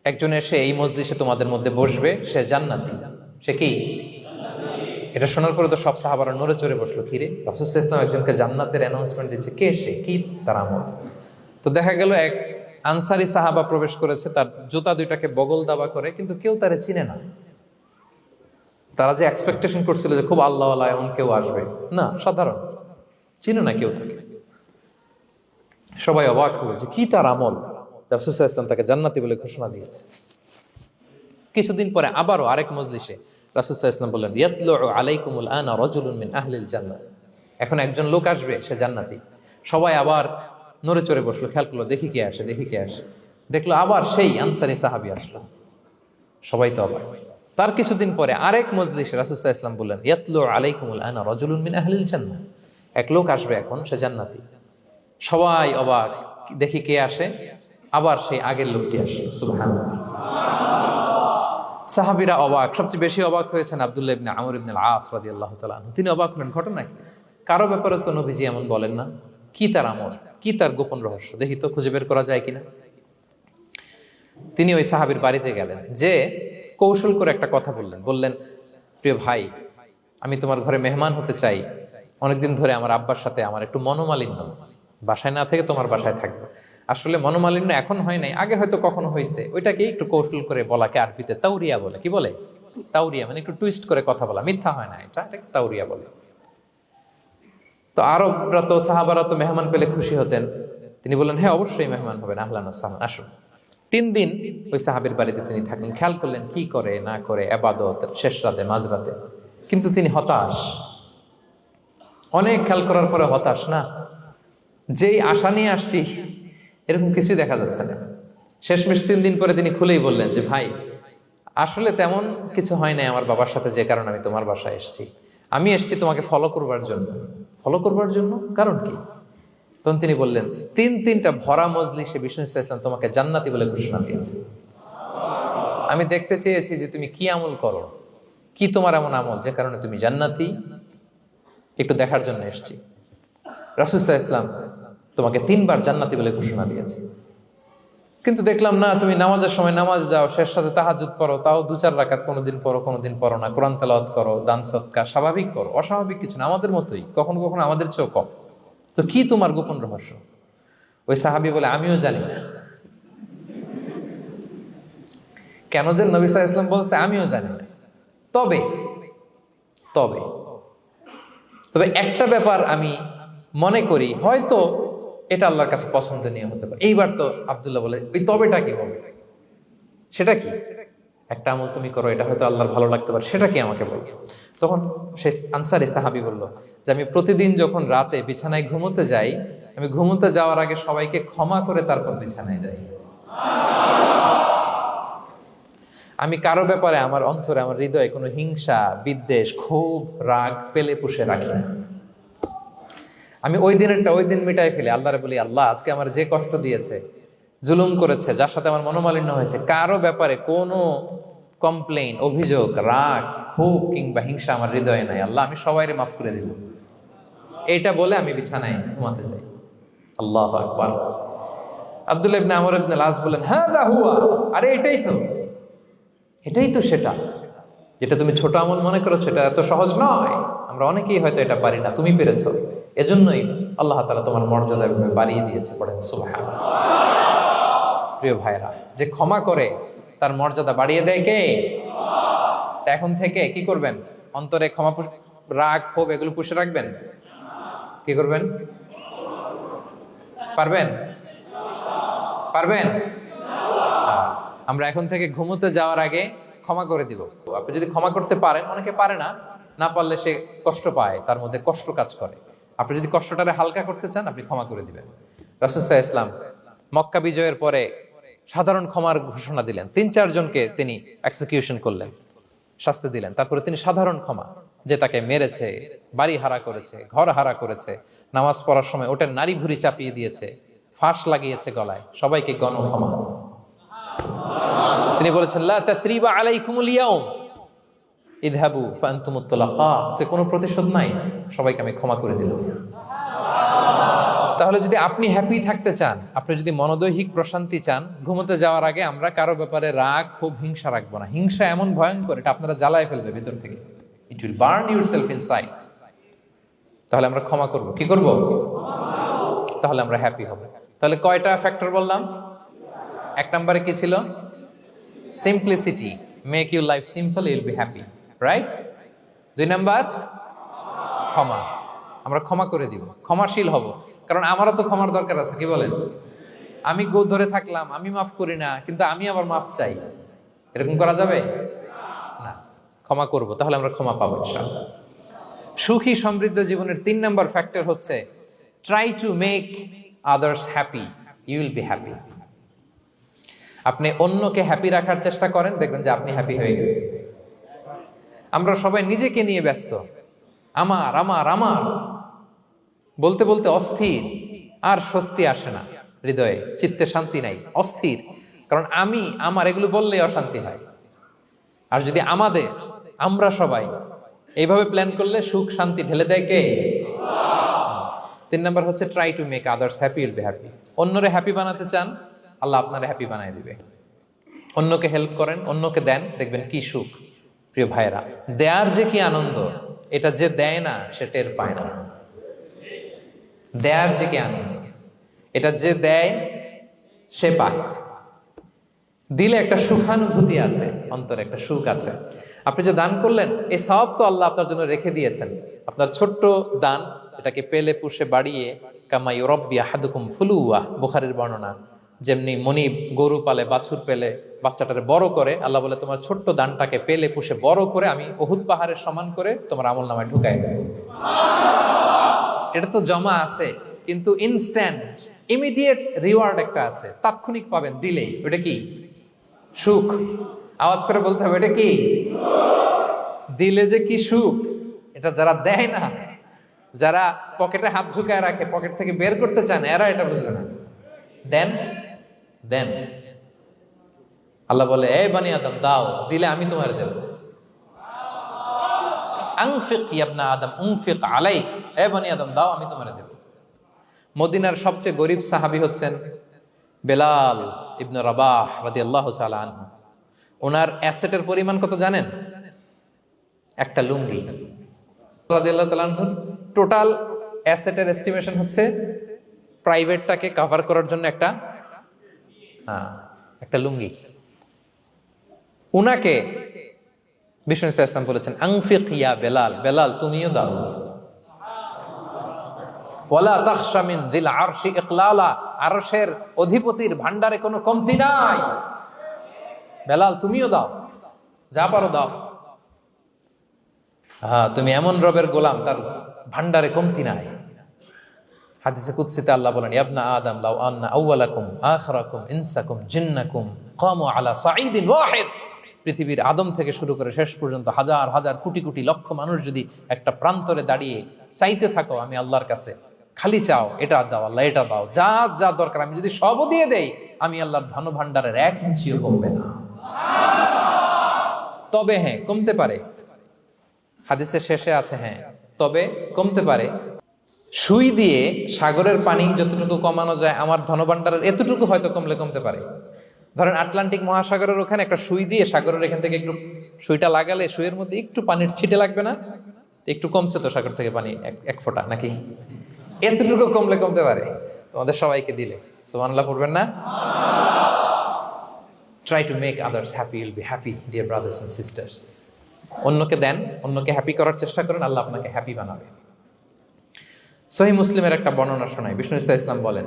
[SPEAKER 1] একজন এসে এই মজলিসে তোমাদের মধ্যে বসবে, সে জান্নাতি। সে কি? এটা শোনার পরে তো সব সাহাবারা নড়ে চড়ে বসলো। কিরে, রাসূল সাল্লাল্লাহু আলাইহি ওয়াসাল্লাম একজনকে জান্নাতের অ্যানাউন্সমেন্ট দিচ্ছে, কে সে, কি তার আমল? তো দেখা গেল এক আনসারী সাহাবা প্রবেশ করেছে, তার জুতা দুইটাকে বগল দাবা করে, কিন্তু কেউ তারে চিনে না। তারা যে এক্সপেকটেশন করছিল যে খুব আল্লাহওয়ালা এমন কেউ আসবে, না, সাধারণ, চিনে না কেউ তাকে। সবাই অবাক হলো যে কি তার আমল, রাসূল সাল্লাল্লাহু আলাইহি ওয়াসাল্লাম তাকে জান্নাতি বলে ঘোষণা দিয়েছে। কিছুদিন পরে আবারও আরেক মজলিসে রাসূল সাল্লাল্লাহু আলাইহি ওয়াসাল্লাম বললেন, ইয়াতলু আলাইকুমুল আনা রাজুলুন মিন আহলিল জান্নাহ। এখন একজন লোক আসবে, সে জান্নাতি। সবাই আবার নড়ে চড়ে বসলো, খেয়াল করলো, দেখি কে আসে, দেখি কে আসে। দেখলো আবার সেই আনসারী সাহাবী আসলো। সবাই তো অবাক। তার কিছুদিন পরে আরেক মজলিসে রাসূল সাল্লাল্লাহু আলাইহি ওয়াসাল্লাম বললেন, ইয়াতলু আলাইকুমুল আনা রাজুলুন মিন আহলিল জান্নাহ। এক লোক আসবে এখন, সে জান্নাতি। সবাই অবাক, দেখি কে আসে, আবার সেই আগের লোকটি আসলো। সুবহানাল্লাহ। সাহাবীরা অবাক, সবচেয়ে বেশি অবাক হয়েছেন আব্দুল্লাহ ইবনে আমর ইবনে আল-আস রাদিয়াল্লাহু তাআলা আনহু। তিনি অবাক হলেন, ঘটনা কি? কারো ব্যাপারে তো নবীজি এমন বলেন না, কি তার আমল, কি তার গোপন রহস্য, দেখি তো খুঁজে বের করা যায় কিনা। তিনি ওই সাহাবীর বাড়িতে গেলেন, যে কৌশল করে একটা কথা বললেন, প্রিয় ভাই, আমি তোমার ঘরে মেহমান হতে চাই। অনেকদিন ধরে আমার আব্বার সাথে আমার একটু মনোমালিন্য, বাসায় না থেকে তোমার বাসায় থাকবো। আসলে মনোমালিন্য এখন হয় নাই, আগে হয়তো কখনো হয়েছে। ওইটাকে একটু কৌশল করে বলাকে আরবিতে তাউরিয়া বলে। কি বলে? তাউরিয়া, মানে একটু টুইস্ট করে কথা বলা, মিথ্যা হয় না, এটাকে তাউরিয়া বলে। তো আরবরা তো, সাহাবারা তো মেহমান পেলে খুশি হতেন। তিনি বললেন, হ্যাঁ অবশ্যই মেহমান হবেন, আহলান ওয়া সাহলান, আসুন। 3 দিন ওই সাহাবীর বাড়িতে তিনি থাকলেন। খেয়াল করলেন কি করে না করে, ইবাদত, শেষ রাতে, মাঝরাতে। কিন্তু তিনি হতাশ। অনেক খেয়াল করার পরে হতাশ, না, যেই আশা নিয়ে আসছি এরকম কিছুই দেখা যাচ্ছে না। শেষমেশ 3 দিন পরে তিনি খুলেই বললেন যে, ভাই আসলে তেমন কিছু হয় নাই আমার বাবার সাথে, যে কারণে আমি তোমার বাসায় এসেছি। আমি এসেছি তোমাকে ফলো করবার জন্য। ফলো করবার জন্য? কারণ কি? তখন তিনি বললেন, 3টা ভরা মজলিসে বিষ্ণু ইসলাম তোমাকে জান্নাতি বলে ঘোষণা দিয়েছে। আমি দেখতে চেয়েছি যে তুমি কি আমল করো, কি তোমার এমন আমল যে কারণে তুমি জান্নাতি, একটু দেখার জন্য এসেছি। রাসূল সাল্লাল্লাহু আলাইহি ওয়াসাল্লাম তোমাকে 3বার জান্নাতি বলে ঘোষণা দিয়েছে, কিন্তু দেখলাম না, তুমি নামাজের সময় নামাজ যাও, শেষ সাথে তাহাজ্জুদ পড়ো, তাও 2-4 রাকাত, কোনোদিন পড়ো কোনোদিন পড়ো না, কোরআন তেলাওয়াত করো, দান সদকা, স্বাভাবিক করো, অস্বাভাবিক কিছু না, আমাদের মতোই, কখনো কখনো আমাদের চেয়েও কম। তো কি তোমার গোপন রহস্য? ওই সাহাবী বলে, আমিও জানি না। কেন যে নবী সাল্লাল্লাহু আলাইহি ওয়াসাল্লাম বলছে আমিও জানি না। তবে তবে তবে একটা ব্যাপার আমি মনে করি, হয়তো এটা আল্লাহর কাছে পছন্দনীয় হতে পারে। এইবার তো আব্দুল্লাহ বলে, ওই তবেটা কি বলবে? সেটা কি? একটা আমল তুমি করো, এটা হয়তো আল্লাহর ভালো লাগতে পারে, সেটা কি আমাকে বলো। তখন সে আনসারী সাহাবী বলল যে আমি প্রতিদিন যখন রাতে বিছানায় ঘুমোতে যাই, আমি ঘুমোতে যাওয়ার আগে সবাইকে ক্ষমা করে তারপর বিছানায় যাই। আমি কারো ব্যাপারে আমার অন্তরে, আমার হৃদয়ে কোনো হিংসা, বিদ্বেষ, ক্ষোভ, রাগ পেলে পুষে রাখি না। আমি ওই দিনেরটা ওই দিন মিটাই ফেলি। আল্লাহরে বলি, আল্লাহ আজকে আমার যে কষ্ট দিয়েছে, জুলুম করেছে, যার সাথে আমার মনোমালিন্য হয়েছে, কারো ব্যাপারে কোনো কমপ্লেইন, অভিযোগ, রাগ, ক্ষোভ কিংবা হিংসা আমার হৃদয়ে নাই। আল্লাহ আমি সবাইরে মাফ করে দিলাম। এইটা বলে আমি বিছানায় ঘুমাতে যাই। আল্লাহু আকবার। আব্দুল্লাহ ইবনে আমর ইবনে আল-আস বলেন, হাদা হুয়া, আরে এটাই তো সেটা যেটা তুমি ছোট আমল মনে করেছো, এটা এত সহজ নয়। আমরা অনেকেই হয়তো এটা পারি না, তুমি পেরেছো। এজন্যই আল্লাহ তাআলা তোমার মর্যাদা বাড়িয়ে দিয়েছে। পড়েন সুবহানাল্লাহ। প্রিয় ভাইরা, যে ক্ষমা করে তার মর্যাদা বাড়িয়ে দেয় কে? এখন থেকে কি করবেন? অন্তরে ক্ষমা, রাগ, ক্ষোভ এগুলো পুষে রাখবেন। কি করবেন? পারবেন? আমরা এখন থেকে ঘুমোতে যাওয়ার আগে ক্ষমা করে দিব। আপনি যদি ক্ষমা করতে পারেন, অনেকে পারে না, না পারলে সে কষ্ট পায়, তার মধ্যে কষ্ট কাজ করে। আপনি যদি কষ্টটারে হালকা করতে চান, আপনি ক্ষমা করে দিবেন। রাসূল সাল্লাল্লাহু আলাইহি ওয়াসাল্লাম মক্কা বিজয়ের পরে সাধারণ ক্ষমার ঘোষণা দিলেন। 3-4 জনকে তিনি এক্সিকিউশন করলেন, শাস্তি দিলেন। তারপরে তিনি সাধারণ ক্ষমা, যে তাকে মেরেছে, বাড়ি হারা করেছে, ঘর হারা করেছে, নামাজ পড়ার সময় ওটার নারী ভুঁড়ি চাপিয়ে দিয়েছে, ফাঁস লাগিয়েছে গলায়, সবাইকে গণ ক্ষমা। তিনি বলেছেন, লা তাসরিবা আলাইকুমুল ইয়াউম ইযহাবু ফাআনতুমুত তুলাকা, যে কোনো প্রতিশোধ নাই, সবাইকে আমি ক্ষমা করে দিলাম। তাহলে যদি আপনি হ্যাপি থাকতে চান, আপনি যদি মনোদৈহিক প্রশান্তি চান, ঘুমোতে যাওয়ার আগে আমরা কারো ব্যাপারে রাগ, খুব হিংসা রাখবো না। হিংসা এমন ভয়ঙ্কর, এটা আপনারা জ্বালায় ফেলবে ভিতর থেকে। It will burn yourself inside. তাহলে আমরা ক্ষমা করব। কি করব? তাহলে আমরা হ্যাপি হব। তাহলে কয়টা ফ্যাক্টর বললাম? 1 নম্বরে কি ছিল? Simplicity, make your life simple, you will be happy, right? 2 number ক্ষমা, আমরা ক্ষমা করে দিব, ক্ষমাশীল হব। কারণ আমারও তো ক্ষমার দরকার আছে। কি বলেন? আমি গো ধরে থাকলাম, আমি মাফ করি না, কিন্তু আমি আবার মাফ চাই, এরকম করা যাবে না। ক্ষমা করব, তাহলে আমরা ক্ষমা পাবো ইনশাআল্লাহ। সুখী সমৃদ্ধ জীবনের 3 নাম্বার ফ্যাক্টর হচ্ছে try to make others happy, you will be happy. আপনি অন্যকে হ্যাপি রাখার চেষ্টা করেন, দেখবেন যে আপনি হ্যাপি হয়ে গেছেন। আমরা সবাই নিজেকে নিয়ে ব্যস্ত, আমার আমার আমার বলতে বলতে অস্থির, আর স্বস্তি আসে না হৃদয়ে, চিত্তে শান্তি নাই, অস্থির। কারণ আমি আমার এগুলো বললেই অশান্তি হয়। আর যদি আমাদের, আমরা সবাই এইভাবে প্ল্যান করলে সুখ শান্তি ঢেলে দেয় কে? 3 নাম্বার হচ্ছে try to make others happy, will be happy. অন্যরে হ্যাপি বানাতে চান, আল্লাহ আপনারে হ্যাপি বানায় দিবে। অন্যকে হেল্প করেন, অন্যকে দেন, দেখবেন কি সুখ। প্রিয় ভাইরা, দেয়ার যে কি আনন্দ, এটা যে দেয় না সে টের পায় না। দেয়ার যে কি আনন্দ, এটা যে দেয় সে পায়। দিলে একটা সুখানুভূতি আছে, অন্তরে একটা সুখ আছে। আপনি যে দান করলেন, এই সওয়াব তো আল্লাহ আপনার জন্য রেখে দিয়েছেন। আপনার ছোট্ট দান, এটাকে পেলে পুষে বাড়িয়ে, কামা ইউরাব্বি আহাদুকুম ফুলুয়া, বুখারীর বর্ণনা, যেমনি মনিব গরু পালে, বাছুর পেলে বাচ্চাটারে বড় করে, আল্লাহ বলে তোমার ছোট্ট দানটাকে পেলে পুষে বড় করে আমি উহুদ পাহাড়ের সমান করে তোমার আমল নামায় ঢুকাই দেব। এটা তো জমা আছে, কিন্তু ইনস্ট্যান্ট ইমিডিয়েট রিওয়ার্ড একটা আছে, তাৎক্ষণিক পাবেন দিলেই। ওটা কি? সুখ। আওয়াজ করে বলতে হবে, এটা কি? দিলে যে কি সুখ, এটা যারা দেয় না, যারা পকেটে হাত ঢুকায় রাখে, পকেট থেকে বের করতে চান, এরা এটা বুঝবে না। দেন দেন, আল্লাহ বলে, এই বানি আদম দাও, দিলে আমি তোমার দেব। আনফিক ইয়া আদম উনফিক আলাইক, এই বানি আদম দাও, আমি তোমার দেব। মদিনার সবচেয়ে গরিব সাহাবী হচ্ছেন বেলাল ইবনে রাবাহ রাদিয়াল্লাহু তাআলা আনহু। ওনার অ্যাসেটের পরিমাণ কত জানেন? একটা লুঙ্গি। রাদিয়াল্লাহু তাআলা আনহু টোটাল অ্যাসেটের এস্টিমেশন হচ্ছে প্রাইভেটটাকে কভার করার জন্য একটা লুঙ্গি। উনাকে বিষ্ণু ইসলাম বলেছেন, আনফিক ইয়া বেলাল, বেলাল তুমিও দাও। ওয়ালা তাখশা মিন যিল আরশি ইকলালা, আরশের অধিপতির ভান্ডারে কোনো কমতি নাই, বেলাল তুমিও দাও, যা পারো দাও। হ্যাঁ, তুমি এমন রবের গোলাম, তার ভান্ডারে কমতি নাই। হাদিসে কুদসিতে আল্লাহ বলেন, ইবনা আদম লাউ আন্না আউওয়ালাকুম আখিরাকুম ইনসাকুম জিন্নাকুম কামু আলা সাঈদিন ওয়াহিদ। পৃথিবীর আদম থেকে শুরু করে শেষ পর্যন্ত হাজার হাজার কোটি কোটি লক্ষ মানুষ যদি একটা প্রান্তরে দাঁড়িয়ে চাইতে থাকো আমি আল্লাহর কাছে, খালি চাও এটা দাও আল্লাহ, এটা দাও, যা যা দরকার আমি যদি সবও দিয়ে দেই, আমি আল্লাহর ধন ভান্ডারের 1 ইঞ্চিও কমবে না। তবে হ্যাঁ, কমতে পারে। হাদিসের শেষে আছে হ্যাঁ, তবে কমতে পারে। সুই দিয়ে সাগরের পানি যতটুকু কমানো যায়, আমার ধনভাণ্ডারের এতটুকু হয়তো কমলে কমতে পারে। ধরেন আটলান্টিক মহাসাগরের ওখানে একটা সুই দিয়ে সাগরের এখান থেকে একটু সুইটা লাগালে সুইয়ের মধ্যে একটু পানির ছিটে লাগবে না? একটু কমছে তো সাগর থেকে পানি, এক ফোঁটা নাকি? এতটুকু কমলে কমতে পারে। তোমাদের সবাইকে দিলে সুবহানাল্লাহ পড়বেন না? Try to make others happy, will be happy dear brothers and sisters. অন্যকে দেন, অন্যকে হ্যাপি করার চেষ্টা করেন, আল্লাহ আপনাকে হ্যাপি বানাবে। সহিহ মুসলিমের একটা বর্ণনা শোনায়, বিষ্ণু ইসলাম বলেন,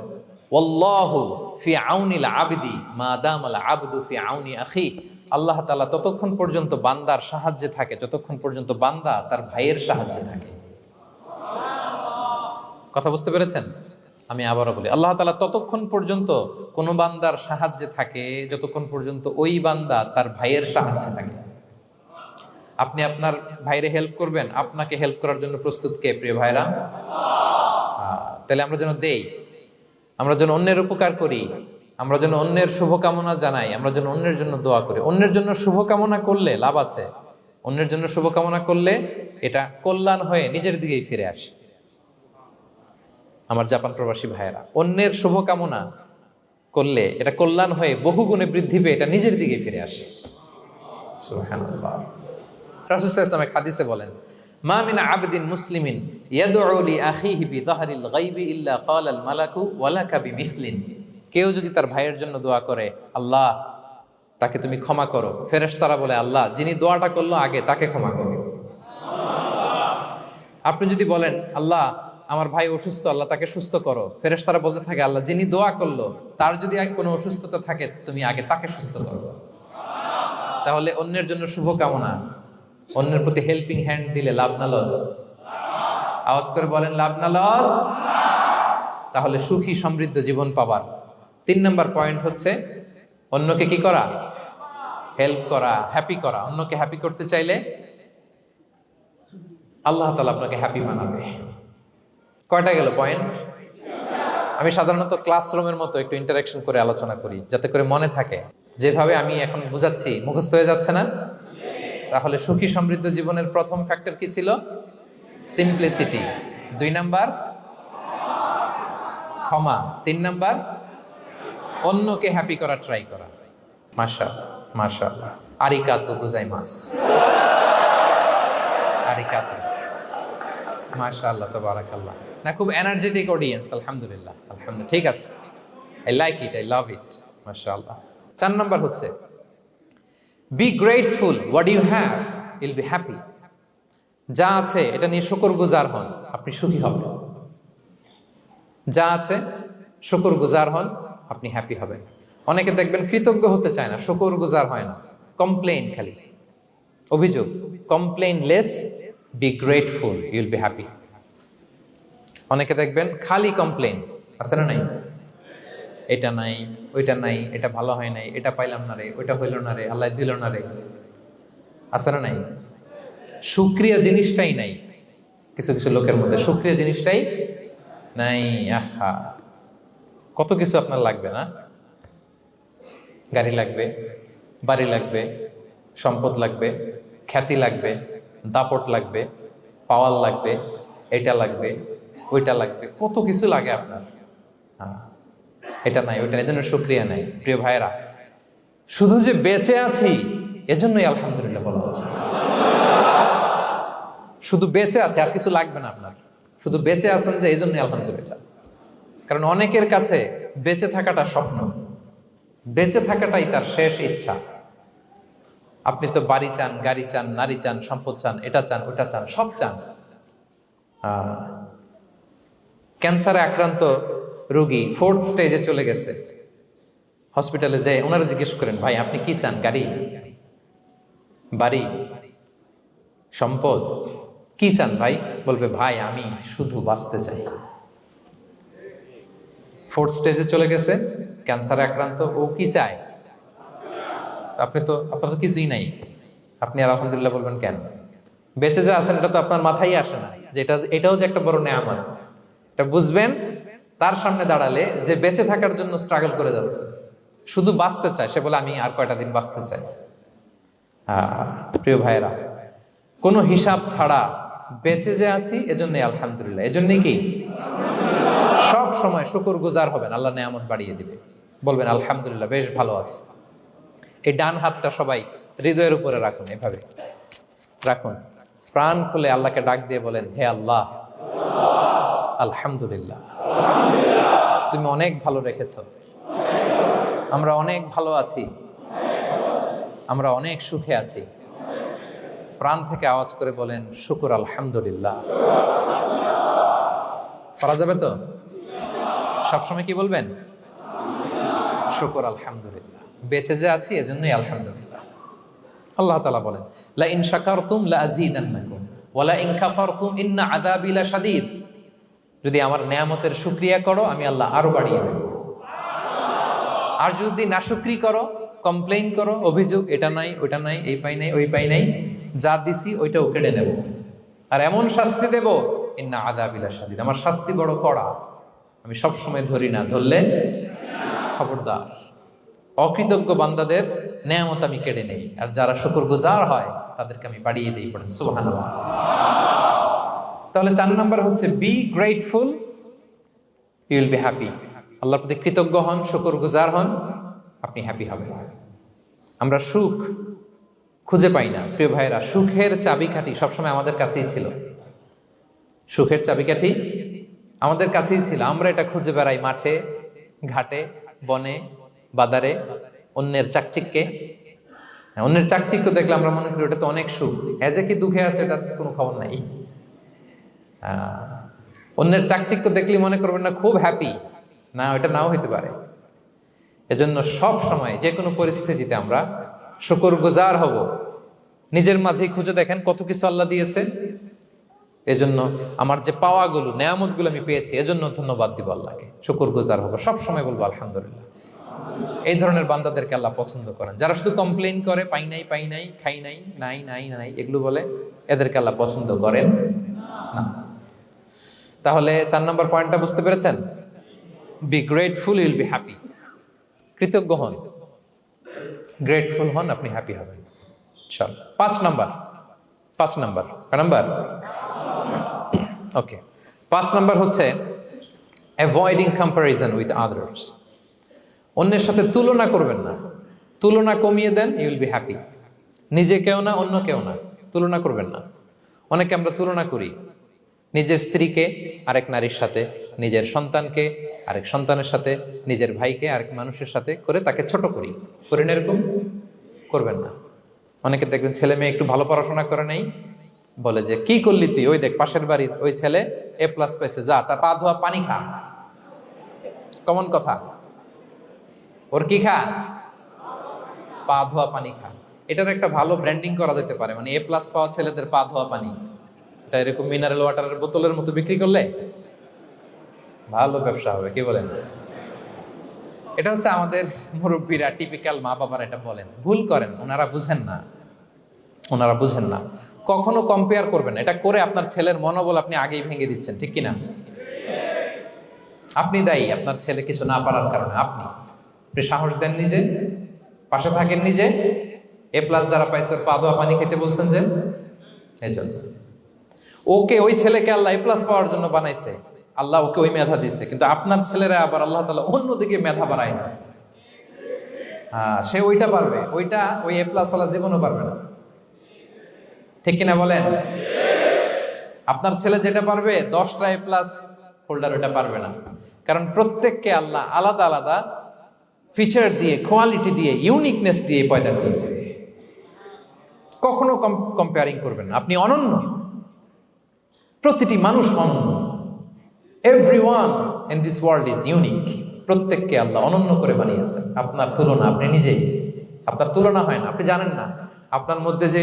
[SPEAKER 1] ওয়াল্লাহু ফি আউনিল আবদি মা দামাল আবদু ফি আউনি আখি। আল্লাহ তাআলা ততক্ষণ পর্যন্ত বান্দার সাহায্যে থাকে যতক্ষণ পর্যন্ত বান্দা তার ভাইয়ের সাহায্যে থাকে। কথা বুঝতে পেরেছেন? আমি আবারও বলি, আল্লাহ তাআলা ততক্ষণ পর্যন্ত কোন বান্দার সাহায্যে থাকে যতক্ষণ পর্যন্ত ওই বান্দা তার ভাইয়ের সাহায্যে থাকে। আপনি আপনার ভাইরে হেল্প করবেন, আপনাকে হেল্প করার জন্য প্রস্তুত কে প্রিয় ভাইরা? তাহলে আমরা যেন দেই, আমরা যেন অন্যের উপকার করি, আমরা যেন অন্যের শুভকামনা জানাই, আমরা যেন অন্যের জন্য দোয়া করি। অন্যের জন্য শুভকামনা করলে লাভ আছে। অন্যের জন্য শুভকামনা করলে এটা কল্যাণ হয়ে নিজের দিকেই ফিরে আসে। আমার জাপান প্রবাসী ভাইয়েরা, অন্যের শুভকামনা করলে এটা কল্যাণ হয়ে বহুগুণে বৃদ্ধি পেয়ে এটা নিজের দিকেই ফিরে আসে। সুবহানাল্লাহ। রাসূল সাল্লাল্লাহু আলাইহি ওয়াসাল্লাম হাদিসে বলেন, মা মিন আবদিন মুসলিমিন ইয়াদউ লি আখিহি বিযাহরিল গায়বি ইল্লা ক্বালাল মালাকু ওয়ালাকা বিমিসলিন। কেউ যদি তার ভাইয়ের জন্য দোয়া করে, আল্লাহ তাকে তুমি ক্ষমা করো, ফেরেশতারা বলে, আল্লাহ যিনি দোয়াটা করলো আগে তাকে ক্ষমা করো। আপনি যদি বলেন, আল্লাহ আমার ভাই অসুস্থ, আল্লাহ তাকে সুস্থ করো, ফেরেশতারা বলতে থাকে, আল্লাহ যিনি দোয়া করলো তার যদি কোনো অসুস্থতা থাকে তুমি আগে তাকে সুস্থ করো। তাহলে অন্যের জন্য শুভকামনা, অন্যের প্রতি হেল্পিং হ্যান্ড দিলে লাভ না লস? আওয়াজ করে বলেন, লাভ না লস? তাহলে সুখী সমৃদ্ধ জীবন পাবার 3 নম্বর পয়েন্ট হচ্ছে অন্যকে কি করা? হেল্প করা, হ্যাপি করা। অন্যকে হ্যাপি করতে চাইলে আল্লাহ তাআলা আপনাকে হ্যাপি বানাবে। কয়টা গেল পয়েন্ট? আমি সাধারণত ক্লাসরুমের মতো একটু ইন্টারাকশন করে আলোচনা করি যাতে করে মনে থাকে। যেভাবে আমি এখন বুঝাচ্ছি মুখস্থ হয়ে যাচ্ছে না? তাহলে সুখী সমৃদ্ধ জীবনের প্রথম ফ্যাক্টর কি ছিল? সিম্পলিসিটি। 2 নাম্বার ক্ষমা। 3 নাম্বার অন্যকে হ্যাপি করার ট্রাই করা। মাশাআল্লাহ, মাশাআল্লাহ। আরিকাতু গোজাইমাস। আরিকাতু। মাশাআল্লাহ, তাবারাকাল্লাহ। না, খুব এনার্জেটিক অডিয়েন্স। আলহামদুলিল্লাহ, আলহামদুলিল্লাহ। ঠিক আছে, I like it, I love it. মাশাআল্লাহ। 4 নাম্বার হচ্ছে be grateful what you have, you'll be happy. যা আছে এটা নিয়ে শুকরগুজার হন, আপনি সুখী হবেন। যা আছে শুকরগুজার হন, আপনি হ্যাপি হবেন। অনেকে দেখবেন কৃতজ্ঞ হতে চায় না, শুকরগুজার হয় না, কমপ্লেইন, খালি অভিযোগ। Complain less, be grateful, Yule be happy. অনেকে দেখবেন খালি কমপ্লেইন, আছে না নাই? এটা নাই, ওইটা নাই, এটা ভালো হয় নাই, এটা পাইলাম না রে, ওইটা হইল না রে, আল্লাহ দিল না রে, আছে না নাই? শুকরিয়া জিনিসটাই নাই কিছু কিছু লোকের মধ্যে, শুকরিয়া জিনিসটাই নাই। আহা, কত কিছু আপনার লাগবে না? গাড়ি লাগবে, বাড়ি লাগবে, সম্পদ লাগবে, খ্যাতি লাগবে, দাপট লাগবে, পাওয়ার লাগবে, এটা লাগবে, ওইটা লাগবে, কত কিছু লাগে আপনার। হ্যাঁ, এটা নাই, ওইটা নাই, এজন্য শুকরিয়া নাই। প্রিয় ভাইরা, শুধু যে বেঁচে আছি এজন্যই আলহামদুলিল্লাহ বলা হচ্ছে। শুধু বেঁচে আছে, আর কিছু লাগবে না আপনার। শুধু বেঁচে আছেন যে এই জন্যই আলহামদুলিল্লাহ। কারণ অনেকের কাছে বেঁচে থাকাটা স্বপ্ন, বেঁচে থাকাটাই তার শেষ ইচ্ছা। আপনি তো বাড়ি চান, গাড়ি চান, নারী চান, সম্পদ চান, এটা চান, ওটা চান, সব চান। ক্যান্সারে আক্রান্ত রোগী 4th স্টেজে চলে গেছে, হসপিটালে যেয়ে ওনারা জিজ্ঞেস করেন, ভাই আপনি কি চান? গাড়ি, বাড়ি, সম্পদ, কি চান ভাই? বলবে, ভাই আমি শুধু বাঁচতে চাই। 4th স্টেজে চলে গেছে, ক্যান্সারে আক্রান্ত, ও কি চায়? আপনার তো কিছুই নাই, আপনি আর আলহামদুলিল্লাহ বলবেন কেন? বেঁচে যে আছেন এটা তো আপনার মাথায় আসে না যে এটাও যে একটা বড় নেয়ামত। এটা বুঝবেন তার সামনে দাঁড়ালে, যে বেঁচে থাকার জন্য স্ট্রাগল করে যাচ্ছে, শুধু বাঁচতে চায়, সে বলে আমি আর কয়টা দিন বাঁচতে চাই। প্রিয় ভাইয়েরা, কোনো হিসাব ছাড়া বেঁচে যে আছি এজন্যই আলহামদুলিল্লাহ। এজন্যই কি সব সময় শুকরগুজার হবেন, আল্লাহ নেয়ামত বাড়িয়ে দিবে, বলবেন আলহামদুলিল্লাহ বেশ ভালো আছে। এই ডান হাতটা সবাই হৃদয়ের উপরে রাখুন, এভাবে রাখুন, প্রাণ খুলে আল্লাহকে ডাক দিয়ে বলেন, হে আল্লাহ, আলহামদুলিল্লাহ, তুমি অনেক ভালো রেখেছো, আমরা অনেক ভালো আছি, আমরা অনেক সুখে আছি। প্রাণ থেকে আওয়াজ করে বলেন, শুকর আলহামদুলিল্লাহ। পারা যাবে তো? সবসময় কি বলবেন? শুকর আলহামদুলিল্লাহ, বেঁচে যে আছি এজন্যই আলহামদুলিল্লাহ। আল্লাহ তাআলা বলেন, লা ইন শাকারতুম লা আযীদান্নাকুম ওয়া লা ইন কাফারতুম ইন্না আযাবি লাশাদীদ। যদি আমার নেয়ামতের শুকরিয়া করো আমি আল্লাহ আরো বাড়িয়ে দেব, আর যদি নাশুকরি করো, কমপ্লেইন করো, অভিযোগ, এটা নাই ওটা নাই, এই পাই নাই ওই পাই নাই, যা দিছি ওইটাও কেড়ে নেব, আর এমন শাস্তি দেব, ইন্না আযাবি লাশাদীদ, আমার শাস্তি বড় কড়া। আমি সব সময় ধরি না, ধরলে খবরদার। অকৃতজ্ঞ বান্দাদের নেয়ামত আমি কেড়ে নেই, আর যারা শুকরগুজার হয় তাদেরকে আমি বাড়িয়ে দিই। পড়েন সুবহানাল্লাহ। তাহলে 4 নাম্বার হচ্ছে be grateful, you will be happy. আল্লাহর প্রতি কৃতজ্ঞ হন, শুকরগুজার হন, আপনি হ্যাপি হবেন। আমরা সুখ খুঁজে পাই না প্রিয় ভাইরা। সুখের চাবিকাঠি সবসময় আমাদের কাছেই ছিল, সুখের চাবিকাঠি আমাদের কাছেই ছিল। আমরা এটা খুঁজে বেড়াই মাঠে, ঘাটে, বনে, বাজারে, অন্যের চাকচিক্যে। অন্যের চাকচিক্য দেখলে আমরা মনে করি ওটা তো অনেক সুখ, যে কি দুঃখে আছে এটার কোনো খবর নাই। অন্যের চাকচিক্য দেখলে মনে করবেন না খুব হ্যাপি, না, ওটা নাও হইতে পারে। এজন্য সব সময় যে কোনো পরিস্থিতিতে আমরা শুকরগুজার হব। নিজের মাঝেই খুঁজে দেখেন কত কিছু আল্লাহ দিয়েছে। এজন্য আমার যে পাওয়াগুলো, নেয়ামতগুলো আমি পেয়েছি, এজন্য ধন্যবাদ দিব আল্লাহকে, শুকরগুজার হব, সব সময় বলবো আলহামদুলিল্লাহ। এই ধরনের বান্দাদেরকে আল্লাহ পছন্দ করেন। যারা শুধু কমপ্লেইন করে, পাই নাই, পাই নাই, খাই নাই, নাই নাই নাই, এগুলো বলে, এদেরকে আল্লাহ পছন্দ করেন না। তাহলে 4 নম্বর পয়েন্টটা বুঝতে পেরেছেন? Be grateful, you will be happy. কৃতজ্ঞ হন, গ্রেটফুল হন, আপনি হ্যাপি হবেন। চল 5 নাম্বার ওকে, 5 নাম্বার হচ্ছে অ্যাভয়েডিং কম্প্যারিজন উইথ আদার্স। অন্যের সাথে তুলনা করবেন না, তুলনা কমিয়ে দেন, ইউ উইল বি হ্যাপি। নিজে কেউ না, অন্য কেউ না, তুলনা করবেন না। অনেকে আমরা তুলনা করি, নিজের স্ত্রীকে আরেক নারীর সাথে, নিজের সন্তানকে আরেক সন্তানের সাথে, নিজের ভাইকে আরেক মানুষের সাথে করে তাকে ছোট করি। করেন এরকম? করবেন না। অনেকে দেখবেন ছেলে মেয়ে একটু ভালো পড়াশোনা করে নেই, বলে যে কি করলি তুই, ওই দেখ পাশের বাড়ির ওই ছেলে A+ পাইছে, যা তার পা ধোয়া পানি খা। কমন কথা, ওর কি খা? পা ধোয়া পানি খা। এটার একটা ভালো ব্র্যান্ডিং করা যেতে পারে, মানে A+ পাওয়া ছেলেদের পা ধোয়া পানি, এটা এরকম মিনারেল ওয়াটারের বোতলের মতো বিক্রি করলে ভালো ব্যবসা হবে, কি বলেন? এটা হচ্ছে আমাদের মুরব্বীরা, টিপিক্যাল মা বাবারা এটা বলেন, ভুল করেন, ওনারা বুঝেন না। কখনো কম্পেয়ার করবেন না, এটা করে আপনার ছেলের মনোবল আপনি আগেই ভেঙে দিচ্ছেন, ঠিক কিনা? আপনি দায়ী আপনার ছেলে কিছু না পারার কারণে। আপনি সাহস দেন নিজে, পাশে থাকেন নিজে। A+ যারা পাইছে ওর পা ধোয়া পানি খেতে বলছেন যে, এই জন্য ওকে, ওই ছেলেকে আল্লাহ A+ পাওয়ার জন্য বানাইছে, আল্লাহ ওকে ওই মেধা দিচ্ছে, কিন্তু আপনার ছেলেরা আবার আল্লাহ তাআলা অন্যদিকে মেধা বাড়াই দিচ্ছে। সে ওইটা পারবে, ওইটা ওই A+ ওয়ালা জীবনও পারবে না, ঠিক কিনা বলেন? আপনার ছেলে যেটা পারবে 10টা A+ হোল্ডার ওইটা পারবে না, কারণ প্রত্যেককে আল্লাহ আলাদা আলাদা ফিচার দিয়ে, কোয়ালিটি দিয়ে, ইউনিকনেস দিয়ে পয়দা করেছে। কখনো কম্পেয়ারিং করবেন না। আপনি অনন্য, প্রতিটি মানুষ অনন্য। Everyone in this world is unique. প্রত্যেককে আল্লাহ অনন্য করে বানিয়েছেন। আপনার তুলনা আপনি নিজেই, আপনার তুলনা হয় না, আপনি জানেন না। আপনার মধ্যে যে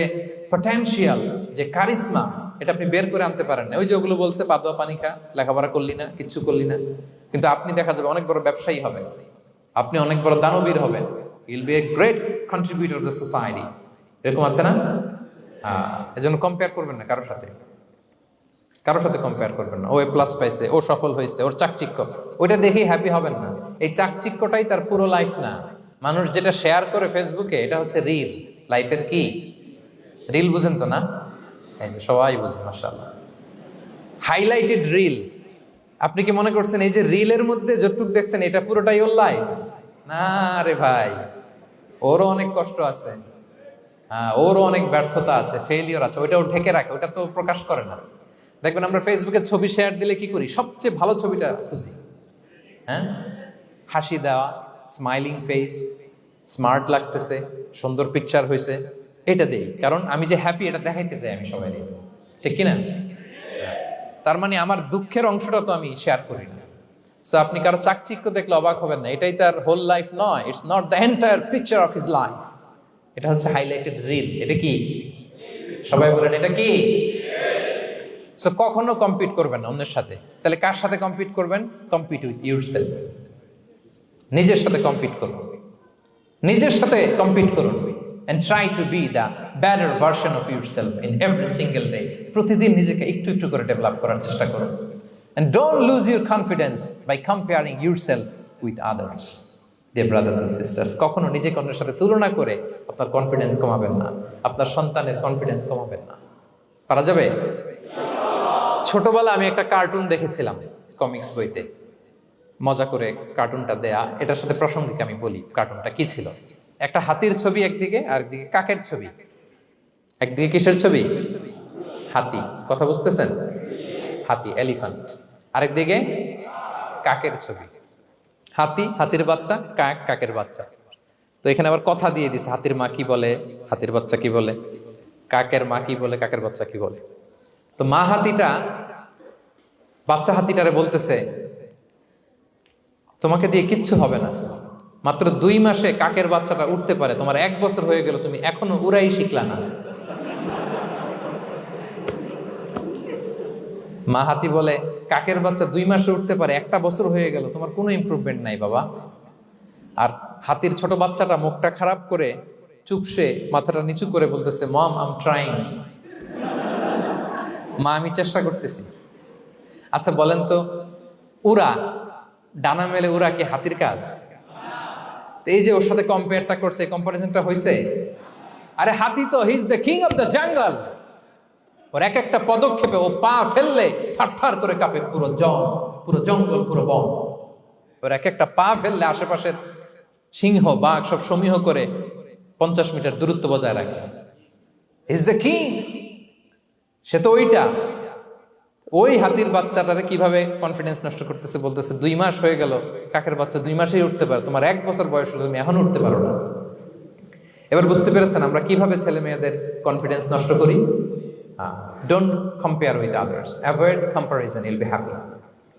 [SPEAKER 1] পটেনশিয়াল, যে কারিশমা, এটা আপনি বের করে আনতে পারেন না। ওই যে ওগুলো বলছে পাতোয়া পানি খা, লেখাপড়া করলি না, কিচ্ছু করলি না, কিন্তু আপনি দেখা যাবে অনেক বড় ব্যবসায়ী হবে, আপনি অনেক বড় দানবীর হবেন। You'll B a great contributor two society. এরকম আছে না? এজন্য কম্পেয়ার করবেন না কারোর সাথে, কারোর সাথে কম্পেয়ার করবেন না। ও এ প্লাস পাইছে, ও সফল হয়েছে, ওর চাকচিক্য, ওইটা দেখেই হ্যাপি হবেন না। এই চাকচিক্যটাই তার পুরো লাইফ না। মানুষ যেটা শেয়ার করে ফেসবুকে, এটা হচ্ছে রিল। লাইফের কি রিল? বুঝেন তো না? সবাই বুঝেন, মাশাআল্লাহ। Highlighted reel. আপনি কি মনে করছেন এই যে রিলের মধ্যে যতটুকু দেখছেন এটা পুরোটাই ওর লাইফ? না রে ভাই, ওরও অনেক কষ্ট আছে, ওরও অনেক ব্যর্থতা আছে, ফেলিওর আছে, ওইটাও ঢেকে রাখে, ওটা তো প্রকাশ করে না। দেখবেন আমরা ফেসবুকে ছবি শেয়ার দিলে কি করি? সবচেয়ে ভালো ছবিটা খুঁজি, হ্যাঁ, হাসি দেওয়া, স্মাইলিং ফেস, স্মার্ট লাগতেছে, সুন্দর পিকচার হয়েছে, এটা দেই। কারণ আমি যে হ্যাপি এটা দেখাইতে চাই আমি সবাই, ঠিক কিনা? তার মানে আমার দুঃখের অংশটা তো আমি শেয়ার করি না। সো আপনি কারো চাকচিক্য দেখলে অবাক হবেন না, এটাই তার হোল লাইফ নয়। It's not the entire picture of his life. এটা হচ্ছে হাইলাইটেড রিল। এটা কি? সবাই বলেন এটা কি? সো কখনো কম্পিট করবেন না অন্যের সাথে। তাহলে কার সাথে কম্পিট করবেন? Compete with yourself. নিজের সাথে কম্পিট করুন, নিজের সাথে কম্পিট করুন। and try to be the better version of yourself in every single day. প্রতিদিন নিজেকে একটু একটু করে ডেভেলপ করার চেষ্টা করুন। and don't lose your confidence by comparing yourself with others. Dear brothers and sisters, কখনো নিজেকে অন্যের সাথে তুলনা করে আপনার কনফিডেন্স কমাবেন না, আপনার সন্তানের কনফিডেন্স কমাবেন না। পারা যাবে? ছোটবেলা আমি একটা কার্টুন দেখেছিলাম কমিক্স বইতে, মজা করে কার্টুনটা দেয়া। এটার সাথে প্রাসঙ্গিক আমি বলি কার্টুনটা কি ছিল। একটা হাতির ছবি একদিকে, আর একদিকে কাকের ছবি। একদিকে কিসের ছবি? হাতি। কথা বুঝতেছেন? হাতি, এলিফ্যান্ট। আরেকদিকে কাকের ছবি। হাতি, হাতির বাচ্চা, কাক, কাকের বাচ্চা। তো এখানে আবার কথা দিয়ে দিছে, হাতির মা কি বলে, হাতির বাচ্চা কি বলে, কাকের মা কি বলে, কাকের বাচ্চা কি বলে। তো মা হাতিটা বাচ্চা হাতিটারে বলতেছে, তোমাকে দিয়ে কিচ্ছু হবে না, মাত্র 2 মাসে কাকের বাচ্চাটা উঠতে পারে, তোমার 1 বছর হয়ে গেল, তুমি এখনো উড়াই শিখলা না। মা হাতি বলে, কাকের বাচ্চা 2 মাসে উঠতে পারে, 1 বছর হয়ে গেল, তোমার কোনো ইমপ্রুভমেন্ট নাই বাবা। আর হাতির ছোট বাচ্চাটা মুখটা খারাপ করে চুপসে মাথাটা নিচু করে বলতেছে, মম আই এম ট্রাইং। মা আমি চেষ্টা করতেছি। আচ্ছা বলেন তো, উড়া, ডানা মেলে উড়া কি হাতির কাজ? এই যে ওর সাথে কম্পেয়ারটা করছে, কম্পারিজনটা হয়েছে। আরে হাতি তো he is the king of the jungle. ওর এক একটা পদক্ষেপে ও পা ফেললে থারথার করে কাঁপে পুরো জঙ্গল, পুরো বন। ওর এক একটা পা ফেললে আশেপাশের সিংহ, বাঘ সব সমীহ করে 50 মিটার দূরত্ব বজায় রাখে। Is the king. সে তো ওইটা। ওই হাতির বাচ্চাটারে কিভাবে কনফিডেন্স নষ্ট করতেছে, বলতেছে 2 মাস হয়ে গেল, কাকের বাচ্চা 2 মাসেই উঠতে পারে, তোমার 1 বছর বয়স হলো, তুমি এখন উঠতে পারো না। এবার বুঝতে পেরেছেন আমরা কিভাবে ছেলে মেয়েদের কনফিডেন্স নষ্ট করি? Don't compare with others, avoid comparison, Yule be happy.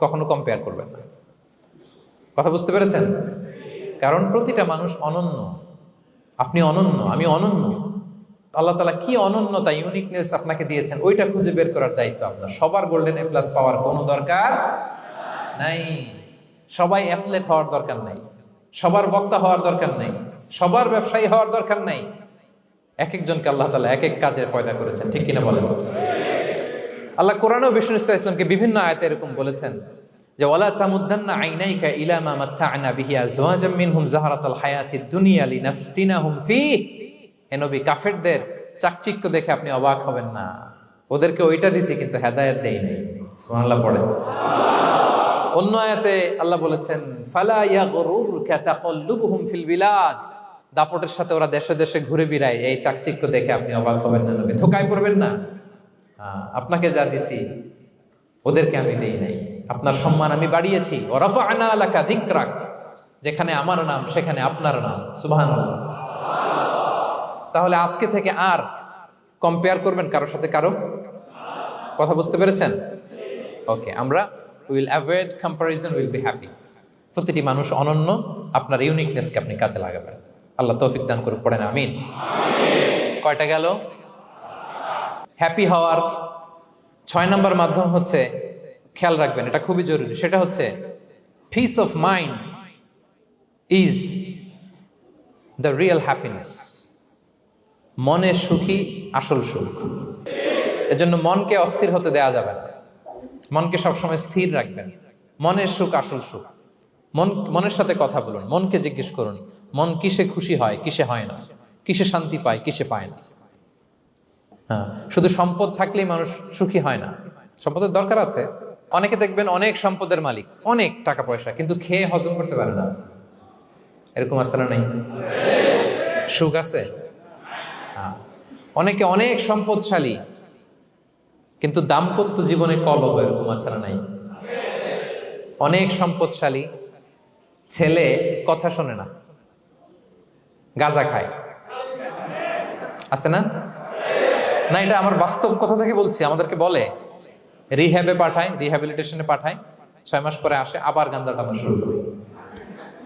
[SPEAKER 1] কখনো কম্পেয়ার করবেন না। কথা বুঝতে পেরেছেন? কারণ প্রতিটা মানুষ অনন্য। আপনি অনন্য, আমি অনন্য। আল্লাহ তাআলা কি অনন্যতা, ইউনিকনেস আপনাকে দিয়েছেন, ওইটা খুঁজে বের করার দায়িত্ব আপনার। সবার গোল্ডেন A+ পাওয়ার কোনো দরকার নাই। সবাই অ্যাথলেট হওয়ার দরকার নাই, সবার বক্তা হওয়ার দরকার নাই, সবার ব্যবসায়ী হওয়ার দরকার নাই। এক একজনকে আল্লাহ তাআলা এক এক কাজে পয়দা করেছেন, ঠিক কিনা বলেন? আল্লাহ কোরআনেও বিষ্ণু ইসা ইসলামকে বিভিন্ন আয়াতে এরকম বলেছেন যে ওয়ালা তামুদ্দান্না আইনাইকা ইলা মা মাত্তা'না বিহি আজওয়াজাম মিনহুম যাহরাতাল হায়াতিদ দুনিয়া লিনাফতিনাহুম ফীহ। হে নবী, কাফেরদের চাকচিক্য দেখে আপনি অবাক হবেন না। ওদেরকে ওইটা দিছি কিন্তু হেদায়েত দেই নাই। সুবহানাল্লাহ পড়ে। অন্য আয়াতে আল্লাহ বলেছেন ফালা ইয়াগরুরকা তাকাল্লুবুহুম ফিল বিলাদ। দাপটের সাথে ওরা দেশে দেশে ঘুরে বেড়ায়, এই চাকচিক্য দেখে আপনি অবাক হবেন না নবী, ধোঁকায় পড়বেন না। আপনাকে যা দিছি ওদেরকে আমি দেই নাই। আপনার সম্মান আমি বাড়িয়েছি। ওয়া রাফা'না লাকা যিকরাক, যেখানে আমার নাম সেখানে আপনার নাম। সুবহানাল্লাহ। তাহলে আজকে থেকে আর কম্পেয়ার করবেন কারোর সাথে কারো? কথা বুঝতে পেরেছেন? ওকে, আমরা will avoid comparison, will be happy. প্রতিটি মানুষ অনন্য, আপনার ইউনিকনেসকে আপনি কাজে লাগাবেন। আল্লাহ তৌফিক দান করুক, পড়েন আমিন। কয়টা গেল? হ্যাপি হওয়ার 6 নম্বর মাধ্যম হচ্ছে, খেয়াল রাখবেন এটা খুবই জরুরি, সেটা হচ্ছে piece of mind is the real happiness. মনের সুখী আসল সুখ। এজন্য মনকে অস্থির হতে দেয়া যাবে না, মনকে সবসময় স্থির রাখবেন। মনের সুখ আসল সুখ। মনের সাথে কথা বলুন, মনকে জিজ্ঞেস করুন মন কিসে খুশি হয়, কিসে হয় না, কিসে শান্তি পায়, কিসে পায় না। হ্যাঁ, শুধু সম্পদ থাকলেই মানুষ সুখী হয় না, সম্পদের দরকার আছে। অনেকে দেখবেন অনেক সম্পদের মালিক, অনেক টাকা পয়সা, কিন্তু খেয়ে হজম করতে পারে না। এরকম আছে না? নাই? সুখ আছে? অনেকে অনেক সম্পদশালী, কিন্তু দাম্পত্য জীবনে কলহ, এরকম আছে না? নাই? অনেক সম্পদশালী ছেলে কথা শোনে না, গাঁজা খায়, আছে না? না, এটা আমার বাস্তব কথা থেকে বলছি। আমাদেরকে বলে রিহ্যাবে পাঠায়, রিহ্যাবিলিটেশনে পাঠায়, 6 মাস পরে আসে আবার গাঁজা টানা শুরু করে।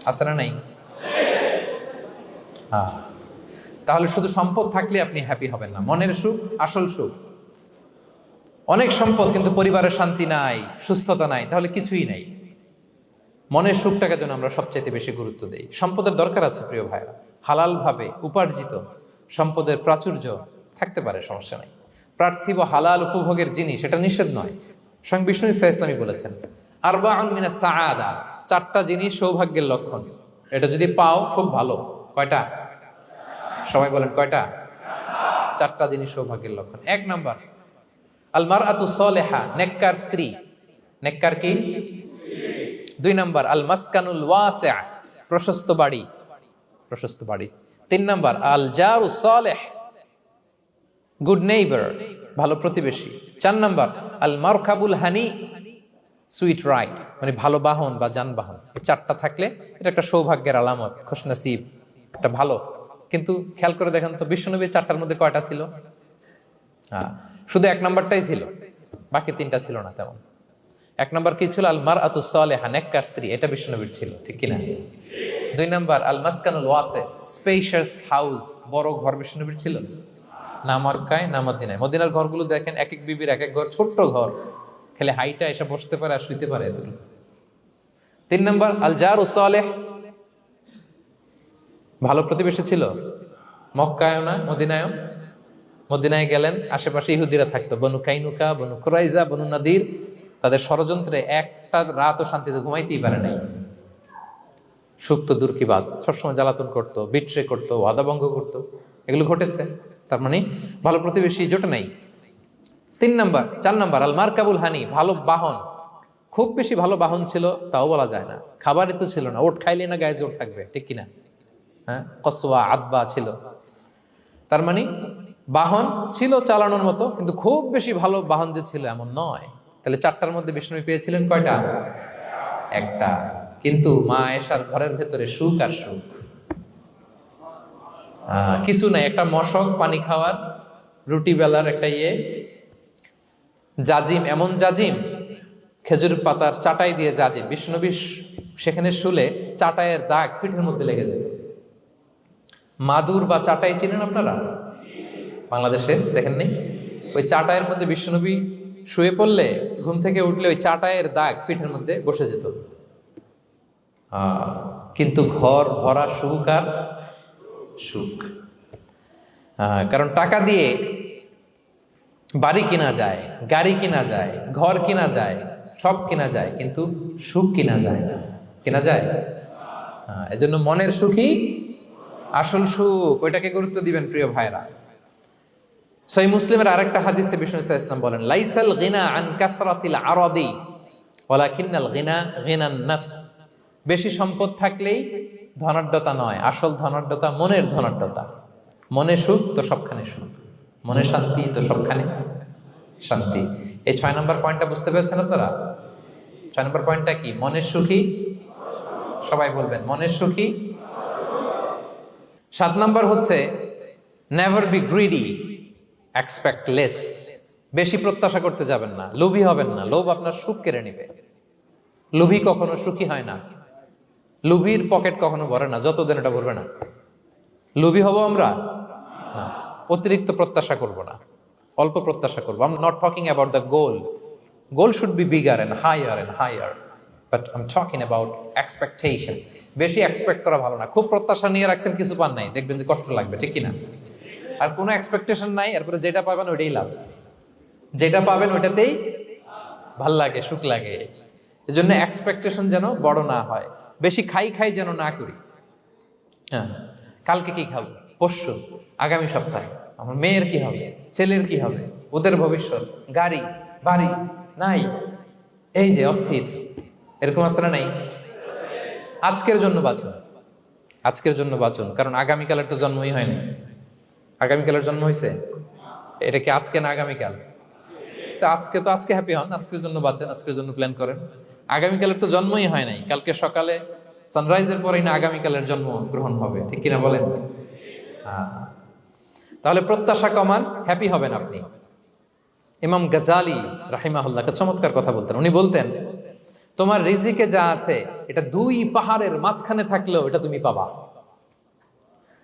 [SPEAKER 1] আছে না? নাই? হ্যাঁ, তাহলে শুধু সম্পদ থাকলে আপনি হ্যাপি হবেন না। মনের সুখ আসল সুখ। অনেক সম্পদ কিন্তু পরিবারের শান্তি নাই, সুস্থতা নাই, তাহলে কিছুই নাই। মনের সুখটাকে যেন আমরা সবচাইতে বেশি গুরুত্ব দেই। সম্পদের দরকার আছে প্রিয় ভাইরা, হালাল ভাবে উপার্জিত সম্পদের প্রাচুর্য থাকতে পারে, সমস্যা নাই। পার্থিব হালাল উপভোগের জিনিস, এটা নিষেধ নয়। স্বয়ং বিষ্ণু ইসলামী বলেছেন আরবাউন মিনাস সাআদা, 4টা জিনিস সৌভাগ্যের লক্ষণ। এটা যদি পাও খুব ভালো। কয়টা? সবাই বলেন কয়টা? 4টা জিনিস সৌভাগ্যের লক্ষণ। 1 নাম্বার আল মারআতু সালেহা, নেককার স্ত্রী। নেককার কি? 2 নাম্বার আল মাসকানুল ওয়াসিআ, প্রশস্ত বাড়ি, প্রশস্ত বাড়ি। 3 নাম্বার আল জারু সালেহ, গুড নেইবার, ভালো প্রতিবেশী। 4 নাম্বার আল মারকাবুল হানি, সুইট রাইড, মানে ভালো বাহন বা যানবাহন। 4টা থাকলে এটা একটা সৌভাগ্যের আলামত, খুশনসিব, এটা ভালো। কিন্তু খেয়াল করে দেখেন তো বিশ্বনবীর 4টার মধ্যে কয়টা ছিল? শুধু 1 নাম্বারটাই ছিল, বাকি 3টা ছিল না তেমন। 1 নাম্বার কি ছিল? আল মারআতু সালেহা, নেককার স্ত্রী, এটা বিশ্বনবীর ছিল, ঠিক কিনা? 2 নাম্বার আল মাসকানুল ওয়াসি, স্পেশিয়াস হাউস, বড় ঘর, বিশ্বনবীর ছিল না? মক্কায় না মদিনায়? মদিনার ঘরগুলো দেখেন, এক এক বিবির এক এক ঘর, ছোট্ট ঘর, খেলে হাইটা এসে বসতে পারে আর শুইতে পারে এতটুকু। 3 নাম্বার আল জারু সালেহ, ভালো প্রতিবেশী ছিল। মক্কায়ও না মদিনায়ও। মদিনায় গেলেন, আশেপাশে ইহুদিরা থাকতো, বনু কাইনুকা, বনু কুরাইজা, বনু নাদির। তাদের ষড়যন্ত্রে একটা রাতও শান্তিতে ঘুমাইতেই পারে নাই। সুখ তো দূর কি বাদ, সবসময় জ্বালাতন করতো, বিট্রে করতো, ওয়াদাভঙ্গ করতো, এগুলো ঘটেছে। তার মানে ভালো প্রতিবেশী জোটে নাই। 4 নাম্বার আল মারকাবুল হানি, ভালো বাহন। খুব বেশি ভালো বাহন ছিল তাও বলা যায় না, খাবারই তো ছিল না, ওট খাইলে না গায়ে জোর থাকবে, ঠিক কিনা? হ্যাঁ, কসওয়া আদবা ছিল। তার মানে বাহন ছিল চালানোর মতো, কিন্তু খুব বেশি ভালো বাহন যে ছিল এমন নয়। তাহলে 4টার মধ্যে বিষ্ণু পেয়েছিলেন কয়টা? 1টা। কিন্তু মা আয়েশার ঘরের ভেতরে সুখ আর সুখ, কিছু নাই। একটা মশক, পানি খাওয়ার, রুটি বেলার একটা জাজিম, এমন জাজিম, খেজুর পাতার চাটাই দিয়ে জাজিম। বিষ্ণুনবী সেখানে শুলে চাটাইয়ের দাগ পিঠের মধ্যে লেগে যেত। মাদুর বা চাটাই চিনেন আপনারা? বাংলাদেশে দেখেন নেই? ওই চাটাইয়ের মধ্যে বিষ্ণুনবী শুয়ে পড়লে ঘুম থেকে উঠলে ওই চাটাইয়ের দাগ পিঠের মধ্যে বসে যেত। কিন্তু ঘর ভরা সুখ আর সুখ। কারণ টাকা দিয়ে বাড়ি কিনা যায়, গাড়ি কিনা যায়, ঘর কিনা যায়, সব কিনা যায়, কিন্তু সুখ কিনা যায় না। কিনা যায়? এজন্য মনের সুখই আসল সুখ, ওইটাকে গুরুত্ব দিবেন প্রিয় ভাইরা। সহিহ মুসলিমের আরেকটা হাদিসে বিষ্ণু ইসলাম বলেন লাইসাল গিনা আন কাসরাতিল আরাদি ওয়ালাকিন্নাল গিনা গিনান নফস। বেশি সম্পদ থাকলেই ধনাঢ্যতা নয়, আসল ধনাঢ্যতা মনের ধনাঢ্যতা। মনে সুখ তো সবখানে সুখ, মনে শান্তি তো সবখানে শান্তি। এই 6 নম্বর পয়েন্টটা বুঝতে পেরেছেন আপনারা? 6 নম্বর পয়েন্টটা কি? মনের সুখী, সবাই বলবেন মনের সুখী। 7 নম্বর হচ্ছে never be greedy, expect less, বেশি প্রত্যাশা করতে যাবেন না, লোভী হবেন না। লোভ আপনার সুখ কেড়ে নিবে। লোভী কখনো সুখী হয় না, লোভীর পকেট কখনো ভরে না যতদিন এটা ভরবে না। লোভী হব আমরা না, অতিরিক্ত প্রত্যাশা করব না, অল্প প্রত্যাশা করবো। I am not talking about the goal, goal should be bigger and higher, but I am talking about expectation. বেশি এক্সপেক্ট করা ভালো না। খুব প্রত্যাশা নিয়ে রাখছেন, কিছু পান নাই, দেখবেন যে কষ্ট লাগবে, ঠিক কিনা? আর কোনো এক্সপেকটেশন নাই, এরপরে যেটা পাবেন ওইটাই লাভ, যেটা পাবেন ওইটাতেই ভাল লাগে, সুখ লাগে। এই জন্য এক্সপেকটেশন যেন বড় না হয়, বেশি খাই যেন না করি। হ্যাঁ, কালকে কি খাবো, পরশু, আগামী সপ্তাহে আমার মেয়ের কি হবে, ছেলের কি হবে, ওদের ভবিষ্যৎ, গাড়ি বাড়ি নাই, এই যে অস্থির, এরকম আসলে নাই। আজকের জন্য বাঁচুন, আজকের জন্য বাঁচুন, কারণ আগামীকালের তো জন্মই হয়নি। আগামীকালের জন্ম হয়েছে, এটা কি আজকে না আগামীকাল? তো আজকে হ্যাপি হন, আজকের জন্য বাঁচেন, আজকের জন্য প্ল্যান করেন। আগামীকালের তো জন্মই হয় নাই, কালকে সকালে সানরাইজের পরেই না আগামীকালের জন্ম গ্রহণ হবে, ঠিক কিনা বলেন? তাহলে প্রত্যাশা কমান, হ্যাপি হবেন আপনি। ইমাম গাজালি রাহিমাহুল্লাহ একটা চমৎকার কথা বলতেন। উনি বলতেন, তোমার রিজিকে যা আছে এটা 2 পাহাড়ের মাঝখানে থাকলেও এটা তুমি পাবা,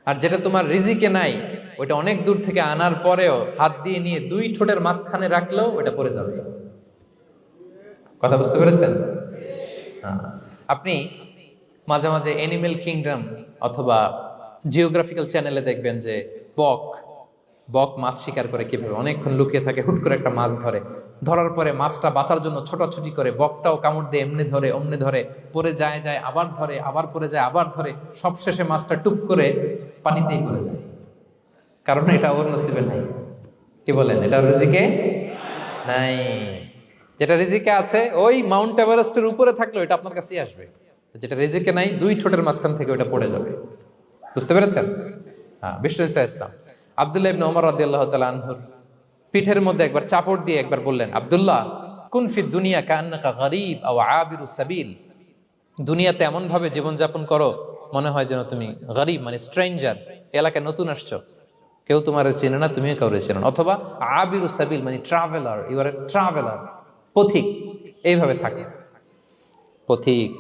[SPEAKER 1] আর যেটা তোমার রিজিকে নাই ওইটা অনেক দূর থেকে আনার পরেও হাত দিয়ে নিয়ে 2 ঠোঁটের মাঝখানে রাখলেও ওটা পড়ে যাবে। কথা বুঝতে পেরেছেন? আপনি মাঝে মাঝে অ্যানিমেল কিংডম অথবা জিওগ্রাফিক্যাল চ্যানেলে দেখবেন যে বক মাছ শিকার করে কিভাবে অনেকক্ষণ লুকিয়ে থাকে, হুট করে একটা মাছ ধরে, ধরার পরে মাছটা বাঁচার জন্য ছোটাছুটি করে, বকটাও কামড় দিয়ে এমনি ধরে অমনি ধরে, পরে যায় আবার ধরে, আবার পরে যায় আবার ধরে, সবশেষে মাছটা টুপ করে পানিতেই পড়ে যায়, কারণ এটা ওর নসিবে নাই। কি বলেন? এটা রিজিকে নাই। যেটা রিজিকে আছে ওই মাউন্ট এভারেস্টের উপরে থাকলেও এটা আপনার কাছেই আসবে, যেটা রিজিকে নাই 2 ঠোঁটের মাঝখান থেকে ওটা পড়ে যাবে। বুঝতে পেরেছেন? হ্যাঁ, বিষ্ণু ইসলাম আব্দুল্লাহ ইবনে ওমর রাদিয়াল্লাহু তাআলা আনহুর পিঠের মধ্যে একবার চাপড় দিয়ে একবার বললেন, আব্দুল্লাহ, কুন ফিদ দুনিয়া কান্নাকা গরীব আও আবিরুস সাবিল। দুনিয়াতে এমন ভাবে জীবনযাপন করো মনে হয় যেন তুমি গরীব, মানে স্ট্রেঞ্জার, এলাকায় নতুন আসছো, কেউ তোমার চেনে না, তুমিও কাউরে চেনো না। অথবা আবিরুস সাবিল মানে traveller, you are a traveller, পথিক। এইভাবে থাকে পথিক।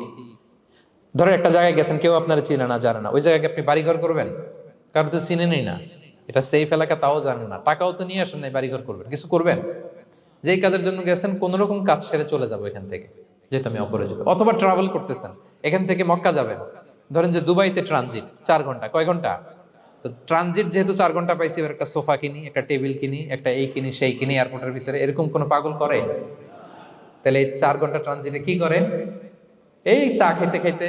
[SPEAKER 1] ধরো একটা জায়গায় গেছেন, কেউ আপনারা চিনে না, জানে না, ওই জায়গায় আপনি বাড়িঘর করবেন? কারণ তো চিনেনই না, এটা সেফ এলাকা তাও জানেন না, টাকাও তো নিয়ে আসেন নাই, বাড়িঘর করবেন? কিছু করবেন? যেই কাজের জন্য গেছেন কোন রকম কাজ সেরে চলে যাবো এখান থেকে, যেহেতু আমি অপরিচিত। অথবা ট্রাভেল করতেছেন, এখান থেকে মক্কা যাবেন, ধরেন যে দুবাইতে ট্রানজিট 4 ঘন্টা, কয় ঘন্টা? তো ট্রানজিট যেহেতু 4 ঘন্টা পাইছি, এবার একটা সোফা কিনি, একটা টেবিল কিনি, একটা এই কিনি সেই কিনি এয়ারপোর্টের ভিতরে, এরকম কোনো পাগল করে? তাহলে এই 4 ঘন্টা ট্রানজিটে কি করে? এই চা খেতে খেতে,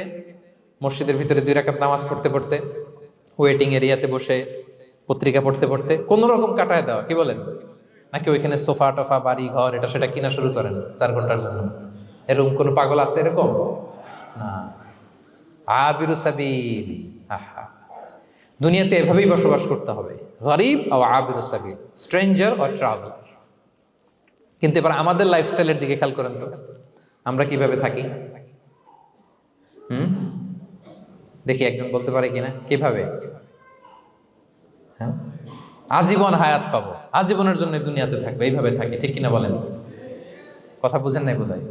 [SPEAKER 1] মসজিদের ভিতরে 2 রাকাত নামাজ পড়তে পড়তে, ওয়েটিং এরিয়াতে বসে পত্রিকা পড়তে পড়তে কোন রকম কাটায় দেওয়া। কি বলেন? নাকি ওইখানে সোফা টোফা বাড়ি ঘর এটা সেটা কিনা শুরু করেন 4 ঘন্টার জন্য? এরকম কোন পাগল আছে এরকম? না। আবিরু সাবিল, আহা, দুনিয়াতে এভাবেই বসবাস করতে হবে, গরিব ও আবিরু সাবিল, স্ট্রেঞ্জার অর ট্রাভেলার। কিন্তু এবার আমাদের লাইফস্টাইলের দিকে খেয়াল করেন তো, আমরা কিভাবে থাকি? দেখি একজন বলতে পারে কিনা কিভাবে? হ্যাঁ, আজীবন হায়াত পাবো, আজীবনের জন্য দুনিয়াতে থাকবে, এইভাবে থাকে, ঠিক কিনা বলেন? কথা বুঝেন নাই বোধহয়।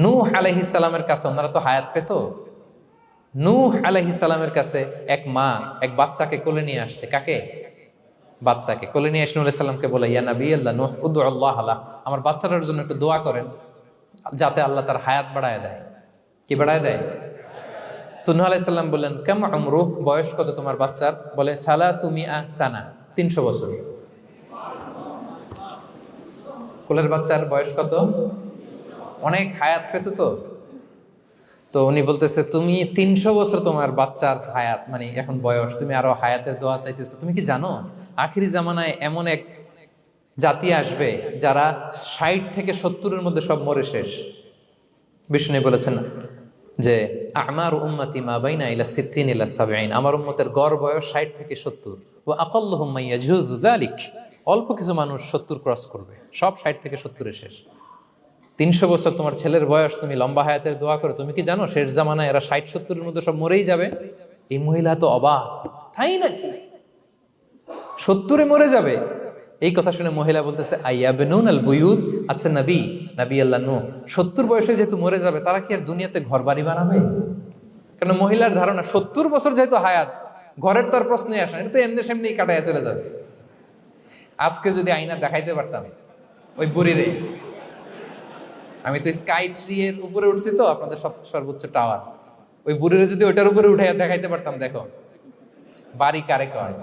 [SPEAKER 1] নূহ আলাইহিস সালামের কাছে ওনারা তো হায়াত পেত। নূহ আলাইহিস সালামের কাছে এক মা এক বাচ্চাকে কোলে নিয়ে আসছে। কাকে? বাচ্চাকে কোলে নিয়ে এসে নূহ আলাইহিস সালামকে বলে, ইয়া নবী আল্লাহ নূহ উদউ আল্লাহ আলা, আমার বাচ্চাটার জন্য একটু দোয়া করেন যাতে আল্লাহ তার হায়াত বাড়ায় দেয়। কি বাড়ায় দেয়? তো নূহ আলাইহিস সালাম বললেন, কাম উমরুহ, বয়স কত তোমার বাচ্চার? বলে 300 সানা, 300 বছর। কোলের বাচ্চার বয়স কত? অনেক হায়াত পেত তো। তো উনি বলতেছে, তুমি 300 বছর তোমার বাচ্চার হায়াত, মানে এখন বয়স, তুমি আরো হায়াতের দোয়া চাইতেছো। তুমি কি জানো আখিরি জামানায় এমন এক জাতি আসবে যারা 60 থেকে 70-এর মধ্যে সব মরে শেষ। বিষ্ণু বলেছেন যে আমার উম্মতি মা বাইনা ইলা 60 ইলা 70, আমার উম্মতের গড় বয়স 60 থেকে 70। ওয়া আকাল্লুহুম মাইয়াজুযু যালিক, অল্প কিছু মানুষ 70 ক্রস করবে, সব 60 থেকে 70-এ শেষ। 300 বছর তোমার ছেলের বয়স, তুমি লম্বা হায়াতের দোয়া করো, তুমি কি জানো শেষ জামানায় এরা 60-70-এর মধ্যে সব মরেই যাবে? এই মহিলা তো অবাক, তাই নাকি 70-এ মরে যাবে? এই কথা শুনে মহিলা বলতেছে আইয়াবনুন আল বুয়ুত, আচ্ছা নবী, নবী আল্লাহ নূহ 70 বয়সে যেহেতু মরে যাবে, তারা কি আর দুনিয়াতে ঘর বাড়ি বানাবে? কারণ মহিলার ধারণা 70 বছর যেহেতু হায়াত, ঘরের তো আর প্রশ্নই আসে না, এটা তো এমনি সেমনি কাটাইয়া চলে যাবে। আজকে যদি আয়না দেখাইতে পারতাম ওই বুড়িরে, আমি তো স্কাই ট্রি এর উপরে উঠছি, তো আপনাদের সর্বোচ্চ টাওয়ার, ওই বুড়িরে যদি ওইটার উপরে উঠে দেখাইতে পারতাম, দেখো বাড়ি কারে কয়।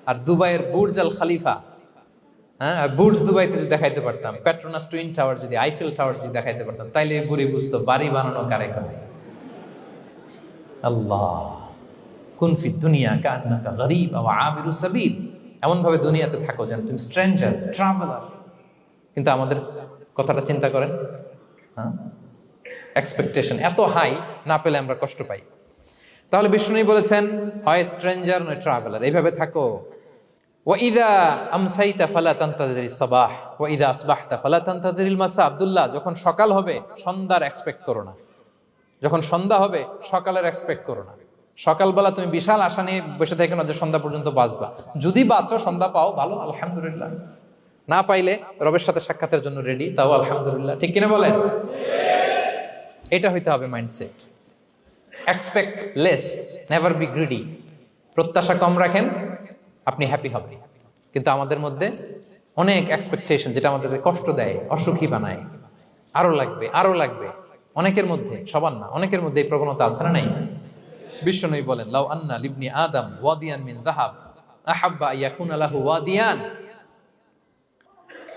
[SPEAKER 1] আর দুবাইয়ের বুর্জ আল খালিফা, হ্যাঁ, বুর্জ দুবাইতে যদি দেখাইতে পারতাম, পেট্রোনাস টুইন টাওয়ার যদি, আইফেল টাওয়ার যদি দেখাইতে পারতাম, তাইলে বুড়ি বুঝতো বাড়ি বানানো কারে কয়। আল্লাহ, কুন ফি দুনিয়া কান্নাকা গরীব আও আবিরু সাবিল, এমন ভাবে দুনিয়াতে থাকো যেন তুমি স্ট্রেঞ্জার, ট্রাভেলার। কিন্তু আমাদের কথাটা চিন্তা করেন, হ্যাঁ, এক্সপেকটেশন এত হাই, না পেলে আমরা কষ্ট পাই। তাহলে বিষ্ণু বলেছেন হয় স্ট্রেঞ্জার নয় ট্রাভেলার, এইভাবে থাকো। ওয়াইদা আমসাইতা ফালা তানতাযিরিস সাবাহ ওয়াইদা আসবাহতা ফালা তানতাযিরিল মাসা। আব্দুল্লাহ, যখন সকাল হবে সন্ধ্যার এক্সপেক্ট করো না, যখন সন্ধ্যা হবে সকালের এক্সপেক্ট করো না। সকালবেলা তুমি বিশাল আশা নিয়ে বসে থেকে না যে সন্ধ্যা পর্যন্ত বাঁচবা। যদি বাঁচো, সন্ধ্যা পাও, ভালো, আলহামদুলিল্লাহ। না পাইলে রবের সাথে সাক্ষাতের জন্য রেডি, তাও আলহামদুলিল্লাহ। ঠিক কিনা বলেন? এটা হইতে হবে mindset. Expect less, never be greedy. প্রত্যাশা কম রাখেন, আপনি হ্যাপি হবেন। কিন্তু আমাদের মধ্যে অনেক এক্সপেকটেশন, যেটা আমাদেরকে কষ্ট দেয়, অসুখী বানায়। আরো লাগবে, আরো লাগবে। অনেকের মধ্যে, সবার না, অনেকের মধ্যে এই প্রবণতা আছে না নাই? বিশ্বনবী বলেন, লাউ আন্না লিবনি আদম ওয়াদিয়ান মিন যাহাব আহাব্বা ইয়াকুনা লাহু ওয়াদিয়ান।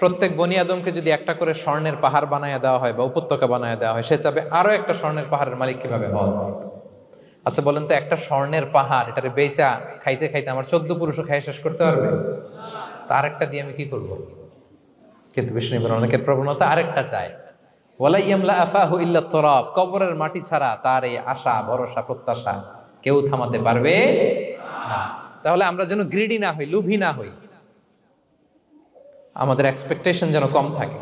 [SPEAKER 1] প্রত্যেক বনি আদমকে যদি একটা করে স্বর্ণের পাহাড় বানায় দেওয়া হয় বা উপত্যকা বানায় দেওয়া হয়, সে চাবে আরো একটা স্বর্ণের পাহাড়ের মালিক কিভাবে হওয়া যায়। আচ্ছা বলেন তো, একটা স্বর্ণের পাহাড়, এটারে বেচা খাইতে খাইতে আমার 14 পুরুষও খাই শেষ করতে পারবে? তার একটা দিয়ে আমি কি করব? কিন্তু বিষ্ণু বলেন, অনেকের প্রবণতা আরেকটা চায়। ওয়ালা ইয়ামলা আফাহু ইল্লা তুরাব, কবরের মাটি ছাড়া তার এই আশা, ভরসা, প্রত্যাশা কেউ থামাতে পারবে না। তাহলে আমরা যেন গ্রিডি না হই, লোভী না হই, আমাদের এক্সপেকটেশন যেন কম থাকে।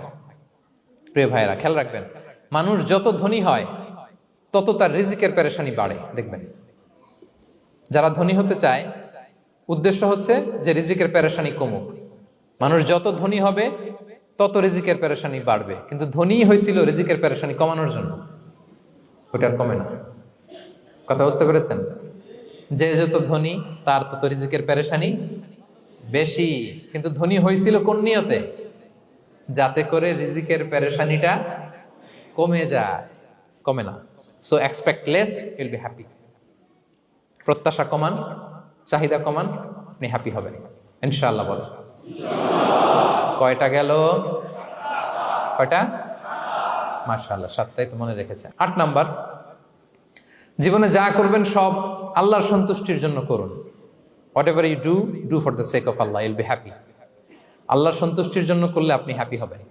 [SPEAKER 1] প্রিয় ভাইয়েরা, খেয়াল রাখবেন, মানুষ যত ধনী হয় তত তার রিজিকের পেরেশানি বাড়ে। দেখবেন, যারা ধনী হতে চায় উদ্দেশ্য হচ্ছে যে রিজিকের পেরেশানি কমুক। মানুষ যত ধনী হবে তত রিজিকের পেরেশানি বাড়বে। কিন্তু ধনী হয়েছিল রিজিকের পেরেশানি কমানোর জন্য, ওটা আর কমে না। কথা বুঝতে পেরেছেন? যে যত ধনী তার তত রিজিকের পেরেশানি বেশি। কিন্তু ধনী হয়েছিল কোন নিয়তে? যাতে করে রিজিকের পেরেশানিটা কমে যায়, কমে না। So expect less, will be happy. প্রত্যাশা কমান, চাহিদা কমান, আপনি হ্যাপি হবেন ইনশাআল্লাহ। বল কয়টা গেল? কয়টা? মাশাআল্লাহ, 7টাই তো মনে রেখেছেন। 8 নাম্বার, জীবনে যা করবেন সব আল্লাহর সন্তুষ্টির জন্য করুন। Whatever you do, do for the sake of Allah, you'll be happy. আল্লাহর সন্তুষ্টির জন্য করলে আপনি হ্যাপি হবেন,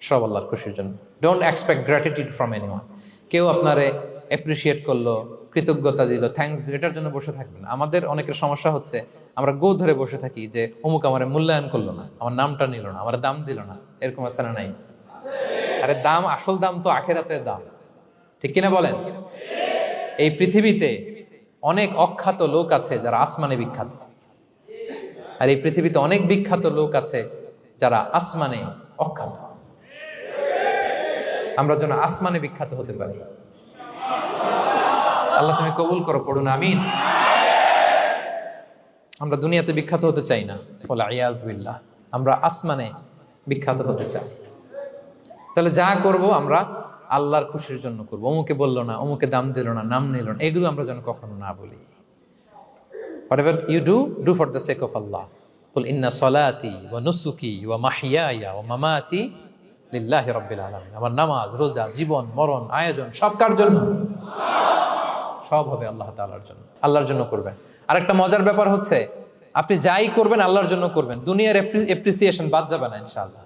[SPEAKER 1] সব আল্লাহর খুশির জন্য। Don't expect gratitude from anyone. কেউ আপনারে অ্যাপ্রিশিয়েট করলো, কৃতজ্ঞতা দিল, থ্যাঙ্কস দিল, এটার জন্য বসে থাকবেন। আমাদের অনেকের সমস্যা হচ্ছে, আমরা গো ধরে বসে থাকি যে অমুক আমার মূল্যায়ন করলো না, আমার নামটা নিল না, আমার দাম দিল না। এরকম আছে না নাই? আরে দাম, আসল দাম তো আখিরাতের দাম। ঠিক কিনা বলেন? এই পৃথিবীতে অনেক অখ্যাত লোক আছে যারা আসমানে বিখ্যাত, আর এই পৃথিবীতে অনেক বিখ্যাত লোক আছে যারা আসমানে অখ্যাত। আমরা যেন আসমানে বিখ্যাত হতে পারি। আল্লাহ তুমি কবুল করো, পড়ুন আমিন। আমরা দুনিয়াতে বিখ্যাত হতে চাই না, বলে আয়াযু বিল্লাহ, আমরা আসমানে বিখ্যাত হতে চাই। তাহলে যা করব আমরা আল্লাহর খুশির জন্য করবো। অমুকে বললো না, অমুকে দাম দিল না, নাম নিল না, এগুলো আমরা যেন কখনো না বলি। Whatever you do, do for the sake of Allah. Qul inna salati wa nusuki wa mahyaya wa mamati lillahi rabbil alamin. আমার নামাজ, রোজা, জীবন, মরণ, আয়োজন সব কার জন্য? সব হবে আল্লাহ তাআলার জন্য। আল্লাহর জন্য করবেন। আরেকটা মজার ব্যাপার হচ্ছে, আপনি যাই করবেন আল্লাহর জন্য করবেন। দুনিয়ার এপ্রিসিয়েশন বাদ যাবে না ইনশাআল্লাহ।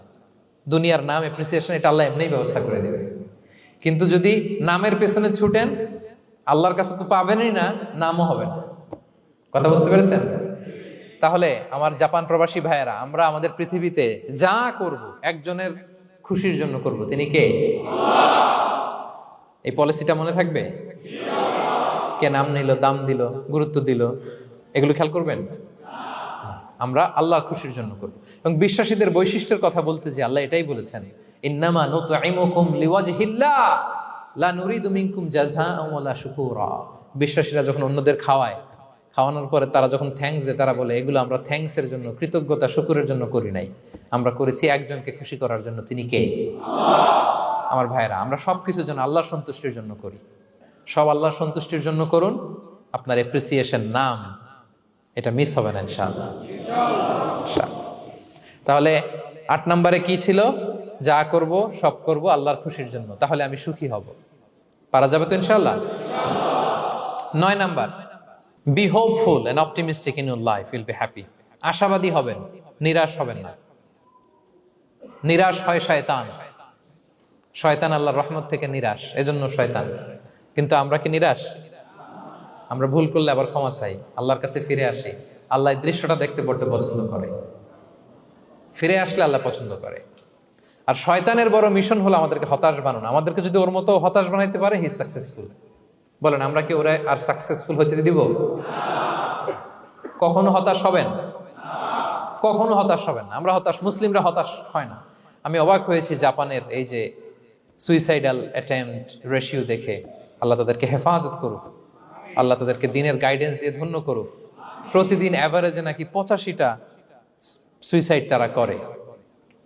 [SPEAKER 1] দুনিয়ার নাম, এপ্রিসিয়েশন, এটা আল্লাহ এমনিই ব্যবস্থা করে দেবে। কিন্তু যদি নামের পেছনে ছুটেন, আল্লাহর কাছে তো পাবেনই না, নামও হবে না। কথা বুঝতে পেরেছেন? তাহলে আমার জাপান প্রবাসী ভাইয়েরা, আমরা আমাদের পৃথিবীতে যা করব একজনের খুশির জন্য করব। তিনি কে? এই পলিসিটা মনে থাকবে? কে নাম নিল, দাম দিল, গুরুত্ব দিল, এগুলো খেয়াল করবেন? আমরা আল্লাহর খুশির জন্য করব। এবং বিশ্বাসীদের বৈশিষ্ট্যের কথা বলতে যে আল্লাহ এটাই বলেছেন, ইন্নামা নুতঈমুকুম লিওয়াজহিল্লাহ লা নুরিদু মিনকুম জাযাআন ওয়ালা শুকুরা। বিশ্বাসীরা যখন অন্যদের খাওয়ানোর পরে তারা যখন থ্যাঙ্কস দেয়, তারা বলে এগুলো আমরা থ্যাঙ্কসের জন্য, কৃতজ্ঞতা শুকরের জন্য করি নাই, আমরা করেছি একজনকে খুশি করার জন্য। তিনি কে? আমার ভাইরা, আমরা সবকিছুর জন্য আল্লাহর সন্তুষ্টির জন্য করি। সব আল্লাহর সন্তুষ্টির জন্য করুন, আপনার এপ্রিসিয়েশন নাম এটা মিস হবে না ইনশাআল্লাহ। তাহলে 8 নম্বরে কি ছিল? যা করব সব করব আল্লাহর খুশির জন্য, তাহলে আমি সুখী হব। পারা যাবে তো ইনশাআল্লাহ? 9 number, be hopeful and optimistic in your life, will be happy. আশাবাদী হবেন, নিরাশ হবেন না। নিরাশ হয় শয়তান। শয়তান আল্লাহর রহমত থেকে নিরাশ, এজন্য শয়তান। কিন্তু আমরা কি নিরাশ? আমরা ভুল করলে আবার ক্ষমা চাই, আল্লাহর কাছে ফিরে আসি। আল্লাহ এই দৃশ্যটা দেখতে বড্ড পছন্দ করে। ফিরে আসলে আল্লাহ পছন্দ করে। আর শয়তানের বড় মিশন হলো আমাদেরকে হতাশ বানানো। আমাদেরকে যদি ওর মতো হতাশ বানাইতে পারে, হি সাকসেসফুল। বলেন, আমরা কি ওরা আর সাকসেসফুল হতে দিব? কখনো হতাশ হবেন? কখনো হতাশ হবেন না। আমরা হতাশ, মুসলিমরা হতাশ হয় না। আমি অবাক হয়েছি জাপানের এই যে সুইসাইডাল অ্যাটেম্পট রেশিও দেখে। আল্লাহ তাদেরকে হেফাজত করুক, আল্লাহ তাদেরকে দিনের গাইডেন্স দিয়ে ধন্য করুক। প্রতিদিন অ্যাভারেজে নাকি 85টা সুইসাইড তারা করে,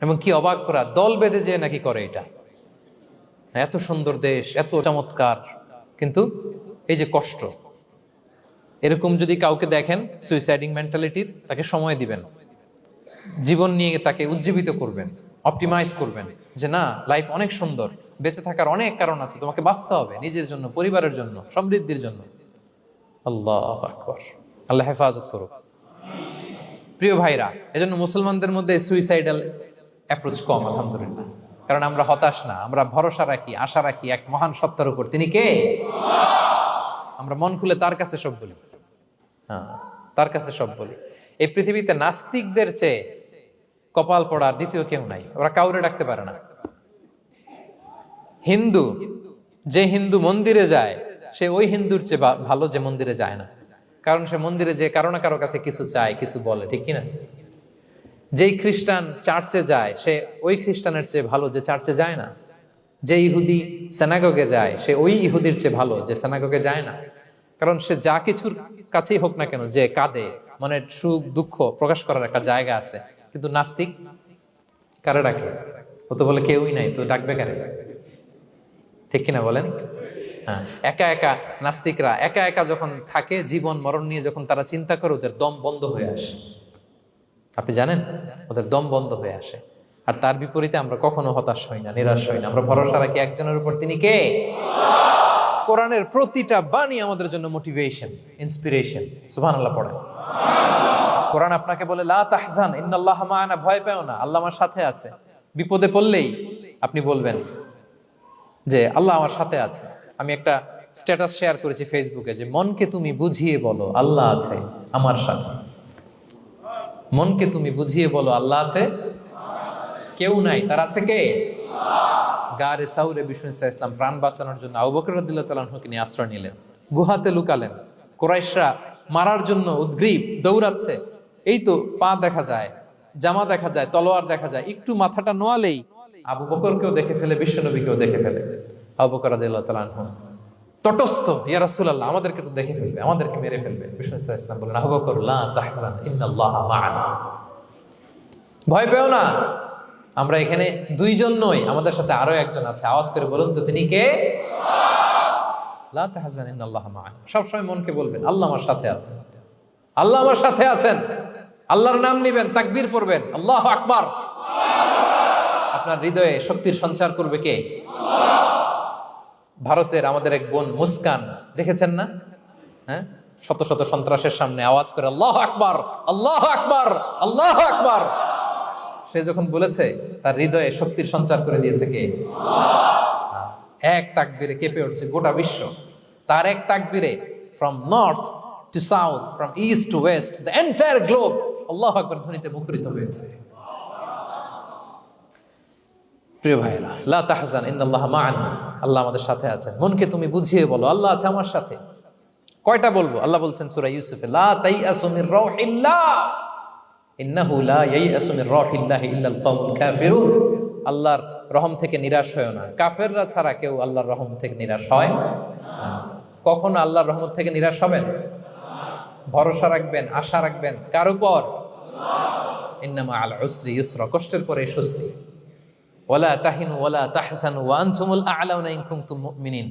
[SPEAKER 1] এবং কি অবাক করা, দল বেঁধে যেয়ে নাকি করে এটা। এত সুন্দর দেশ, এত চমৎকার, কিন্তু এই যে কষ্ট। এরকম যদি কাউকে দেখেন সুইসাইডিং মেন্টালিটির, তাকে সময় দিবেন, জীবন নিয়ে তাকে উজ্জীবিত করবেন, অপটিমাইজ করবেন যে না, লাইফ অনেক সুন্দর, বেঁচে থাকার অনেক কারণ আছে, তোমাকে বাঁচতে হবে নিজের জন্য, পরিবারের জন্য, সমৃদ্ধির জন্য। আল্লাহু আকবার। আল্লাহ হেফাজত করুক। প্রিয় ভাইরা, এজন্য মুসলমানদের মধ্যে সুইসাইডাল অ্যাপ্রোচ কম, আলহামদুলিল্লাহ। কারণ আমরা হতাশ না, আমরা ভরসা রাখি, আশা রাখি এক মহান সত্তার উপর। তিনি কে? আমরা মন খুলে তার কাছে সব বলি। হ্যাঁ, তার কাছে সব বলি। এই পৃথিবীতে নাস্তিকদের চেয়ে কপাল পড়ার দ্বিতীয় কেউ নাই। ওরা কাউরে ডাকতে পারে না। হিন্দু, যে হিন্দু মন্দিরে যায়, সে ওই হিন্দুর চেয়ে ভালো যে মন্দিরে যায় না। কারণ সে মন্দিরে যে কারো না কারো কাছে কিছু চায়, কিছু বলে, ঠিক কিনা? যেই খ্রিস্টান চার্চে যায়, সে ওই খ্রিস্টানের চেয়ে ভালো যে চার্চে যায় না। যে ইহুদি সেনাগগে যায়, সে ওই ইহুদির চেয়ে ভালো যে সেনাগগে যায় না। কারণ সে যা কিছুর কাছেই হোক না কেন, যে কাঁদে, মনের সুখ দুঃখ প্রকাশ করার একটা জায়গা আছে। কিন্তু নাস্তিক কারে ডাকে? ও তো বলে কেউই নাই, তো ডাকবে কারে? ঠিক কিনা বলেন? হ্যাঁ, একা একা নাস্তিকরা একা একা যখন থাকে, জীবন মরণ নিয়ে যখন তারা চিন্তা করে, ওদের দম বন্ধ হয়ে আসে। আপনি জানেন, ওদের দম বন্ধ হয়ে আসে। আর তার বিপরীতে আমরা কখনো হতাশ হই না, নিরাশ হই না। আমরা ভরসা রাখি একজনের উপর, তিনি কে? কোরআনের প্রতিটা বাণী আমাদের জন্য মোটিভেশন, ইন্সপিরেশন। সুবহানাল্লাহ পড়েন। কোরআন আপনাকে বলে লা তাহজান ইন্নাল্লাহা মা'ানা, ভয় পেও না, আল্লাহ আমার সাথে আছে। বিপদে পড়লেই আপনি বলবেন যে আল্লাহ আমার সাথে আছে। আমি একটা স্ট্যাটাস শেয়ার করেছি ফেসবুকে যে মনকে তুমি বুঝিয়ে বলো আল্লাহ আছে আমার সাথে। মনকে তুমি বুঝিয়ে বলো আল্লাহ আছে, কেউ নাই, তার আছে কে? গারে সাউরে বিষ্ণু ইসলাম প্রাণ বাঁচানোর জন্য আবু বকর রাদিয়াল্লাহু তাআলা আনহুকে নিয়ে আশ্রয় নিলেন, গুহাতে লুকালেন। কুরাইশরা মারার জন্য উদ্গ্রীব, দৌড়াচ্ছে। এই তো পা দেখা যায়, জামা দেখা যায়, তলোয়ার দেখা যায়। একটু মাথাটা নোয়ালেই আবু বকরকেও দেখে ফেলে, বিশ্বনবীকেও দেখে ফেলে। আবু বকর রাদিয়াল্লাহু তাআলা আনহু তটস্থ, ইয়া রাসূলুল্লাহ, আমাদেরকে তো দেখে ফেলবে, আমাদেরকে মেরে ফেলবে। বিষ্ণু ইসলাম বললেন, আবু বকর লা তাহজান ইন্নাল্লাহা মা'ানা, ভয় পেও না, আমরা এখানে দুইজন নই, আমাদের সাথে আরো একজন আছে। আওয়াজ করে বলুন তো, তিনি কে? লা তাহজান ইন্নাল্লাহা মা'ানা। সবসময় মনকে বলবেন আল্লাহ আমার সাথে আছেন, আল্লাহ আমার সাথে আছেন। আল্লাহর নাম নিবেন, তাকবীর পড়বেন, আল্লাহু আকবার। আপনার হৃদয়ে শক্তির সঞ্চার করবে কে? ভারতের আমাদের এক বোন মুস্কান, দেখেছেন না? হ্যাঁ, শত শত সন্ত্রাসের সামনে আওয়াজ করে আল্লাহু আকবার, আল্লাহু আকবার, আল্লাহু আকবার। সে যখন বলেছে, তার হৃদয়ে শক্তির সঞ্চার করে দিয়েছে কে? এক তাকবীরে কেঁপে উঠছে গোটা বিশ্ব। তার এক তাকবীরে from north to south, from east to west, the entire globe আল্লাহু আকবার ধ্বনিতে মুখরিত হয়েছে। প্রিয় ভাইরা, লা তাহজান ইন্নাল্লাহা মা'ানা, আল্লাহ আমাদের সাথে আছেন। মনকে তুমি বুঝিয়ে বলো আল্লাহ আছে আমার সাথে। কয়টা বলবো? আল্লাহ বলছেন সূরা ইউসুফে, লা তাইয়াসু মির রাউহিল্লাহ, ইন্নাহু লা ইয়াইয়াসু মির রাহিল্লাহি ইল্লাল কওমুল কাফিরুন। আল্লাহর রহম থেকে নিরাশ হয় না, কাফেররা ছাড়া কেউ আল্লাহর রহম থেকে নিরাশ হয় না। কখনো আল্লাহর রহমত থেকে নিরাশ হবেন? ভরসা রাখবেন, আশা রাখবেন কার উপর? ইন্নামা আল উসরি ইউসরা, কষ্টের পরে স্বস্তি। ওয়ালা তাহিনু ওয়ালা তাহজানু ওয়া আনতুমুল আ'লাউনা ইন কুনতুম মুমিনিন।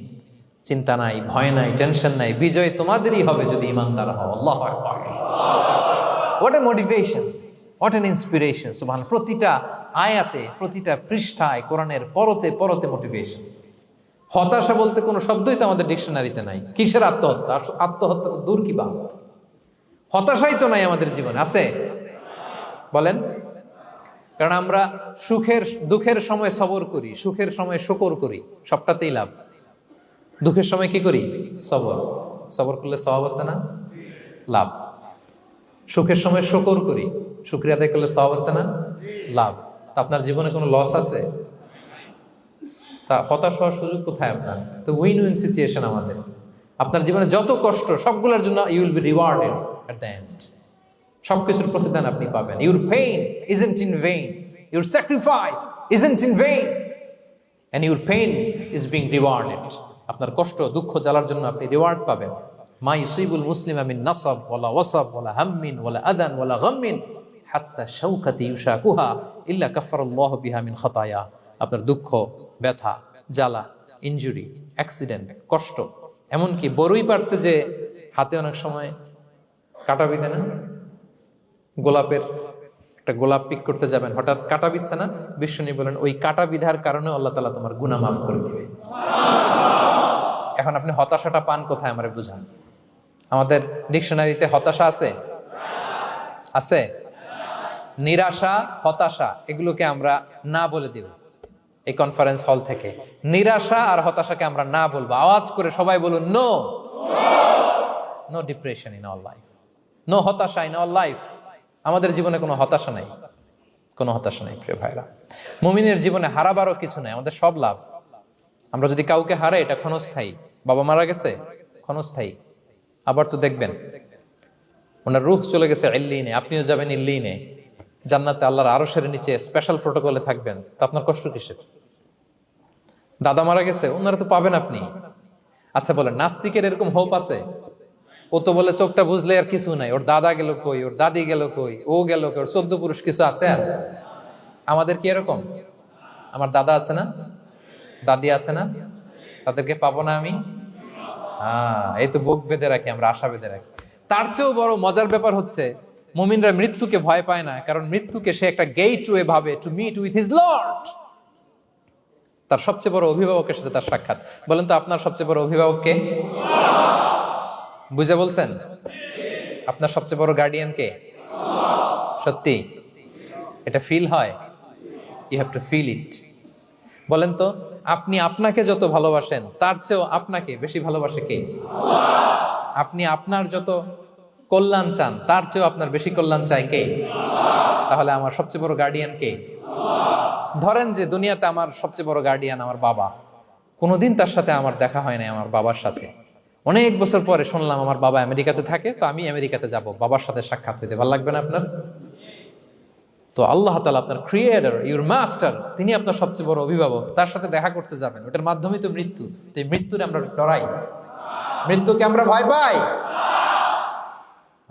[SPEAKER 1] চিন্তা নাই, ভয় নাই, টেনশন নাই, বিজয় তোমাদেরই হবে যদি ঈমানদার হও। আল্লাহু আকবার। What a motivation, what an inspiration. সুবহানাল্লাহ। প্রতিটা আয়াতে, প্রতিটা পৃষ্ঠায় কোরআনের পরতে পরতে মোটিভেশন। হতাশা বলতে কোনো শব্দই তো আমাদের ডিকশনারিতে নাই। কিসের আত্মহত্যা? আত্মহত্যা তো দূর কি বাত, হতাশাই তো নাই আমাদের জীবনে। আছে? বলেন। কারণ আমরা দুঃখের সময় সবর করি, সুখের সময় শুকর করি, সবটাতেই লাভ। দুঃখের সময় কি করি? সবর। সবর করলে সওয়াব আছে না? লাভ। সুখের সময় শুকর করি, শুকরিয়া আদায় করলে সওয়াব আছে না? লাভ। তা আপনার জীবনে কোনো লস আছে? তা হতাশ হওয়ার সুযোগ কোথায় আপনার? তো উইন উইন সিচুয়েশন আমাদের। আপনার জীবনে যত কষ্ট সবগুলোর জন্য you will be rewarded at the end. সবকিছুর প্রতিদান আপনি পাবেন। Your pain isn't in vain, your sacrifice isn't in vain, and your pain is being rewarded. আপনার কষ্ট, দুঃখ জ্বালার জন্য আপনি রিওয়ার্ড পাবেন। মা ইউসিবুল মুসলিমা মিন নাসাব ওয়ালা ওয়াসাব ওয়ালা হাম্মিন ওয়ালা আদান ওয়ালা গাম্মিন হাত্তা শাওকাতি ইউশাকুহা ইল্লা কাফফারাল্লাহু বিহা মিন খাতায়া। আপনার দুঃখ, ব্যথা, জ্বালা, ইনজুরি, অ্যাক্সিডেন্ট, কষ্ট, এমনকি বড়ই পারতে যে হাতে অনেক সময় কাটা বিঁধে না, গোলাপের একটা গোলাপ পিক করতে যাবেন, হঠাৎ কাটা বিঁধছে না, বিশ্বনী বলেন ওই কাটা বিধার কারণে আল্লাহ তাআলা তোমার গুনাহ মাফ করে দিবে। এখন আপনি হতাশাটা পান কোথায় আমারে বুঝান। আমাদের ডিকশনারিতে হতাশা আছে? আছে? নিরাশা, হতাশা এগুলোকে আমরা না বলে দিব এই কনফারেন্স হল থেকে। নিরাশা আর হতাশাকে আমরা না বলবো। আওয়াজ করে সবাই বলুন, no. No depression in our life, no হতাশা ইন আওয়ার লাইফ। আমাদের জীবনে কোনো হতাশা নাই, কোনো হতাশা নাই প্রিয় ভাইরা। মুমিনের জীবনে হারাবারও কিছু নাই, আমাদের সব লাভ। আমরা যদি কাউকে হারাই এটা ক্ষণস্থায়ী। বাবা মারা গেছে, ক্ষণস্থায়ী। আবার তো দেখবেন ওনার রূহ চলে গেছে ইল্লিনে, আপনিও যাবেন ইল্লিনে, জান্নাতে আল্লাহর আরশের নিচে স্পেশাল প্রোটোকলে থাকবেন। তো আপনার কষ্ট কিসের? দাদা মারা গেছে, ওনারা তো পাবেন আপনি। আচ্ছা বলেন, নাস্তিকের এরকম হোপ আছে? ও তো বলে চোখটা বুঝলে আর কিছু নাই, ওর দাদা গেল কই, ওর দাদি গেল কই, ও গেল কই, ওর 14 পুরুষ কিছু আছে আর? আমাদের কি এরকম? আমার দাদা আছে না, দাদি আছে না, তাদেরকে পাবো না আমি? এই তো বুক বেঁধে রাখি আমরা, আশা বেঁধে রাখি। তার চেয়েও বড় মজার ব্যাপার হচ্ছে মুমিনরা মৃত্যুকে ভয় পায় না, কারণ মৃত্যুকে সে একটা গেটওয়ে ভাবে to meet with his lord. তার সবচেয়ে বড় অভিভাবকের সাথে তার সাক্ষাৎ। বলেন তো আপনার সবচেয়ে বড় অভিভাবক কে? বুঝে বলছেন? আপনার সবচেয়ে বড় গার্ডিয়ান কে? সত্যি এটা ফিল হয়? You have to feel it. বলেন তো, আপনি আপনাকে যত ভালোবাসেন তার চেয়েও আপনাকে বেশি ভালোবাসে কে? আপনি আপনার যত কল্যাণ চান তার চেয়েও আপনার বেশি কল্যাণ চায় কে? তাহলে আমার সবচেয়ে বড় গার্ডিয়ান কে? ধরেন যে দুনিয়াতে আমার সবচেয়ে বড় গার্ডিয়ান আমার বাবা, কোনোদিন তার সাথে আমার দেখা হয় নাই আমার বাবার সাথে। অনেক বছর পরে শুনলাম আমার বাবা আমেরিকাতে থাকে, তো আমি আমেরিকাতে যাব বাবার সাথে সাক্ষাৎ হইতে। ভালো লাগবে না আপনার? তো আল্লাহ তাআলা আপনার ক্রিয়েটর, ইউর মাস্টার, তিনি আপনার সবচেয়ে বড় অভিভাবক, তার সাথে দেখা করতে যাবেন, ওটার মাধ্যমেই তো মৃত্যু। তো এই মৃত্যুরে আমরা ডরাই, মৃত্যুকে আমরা ভয় পাই।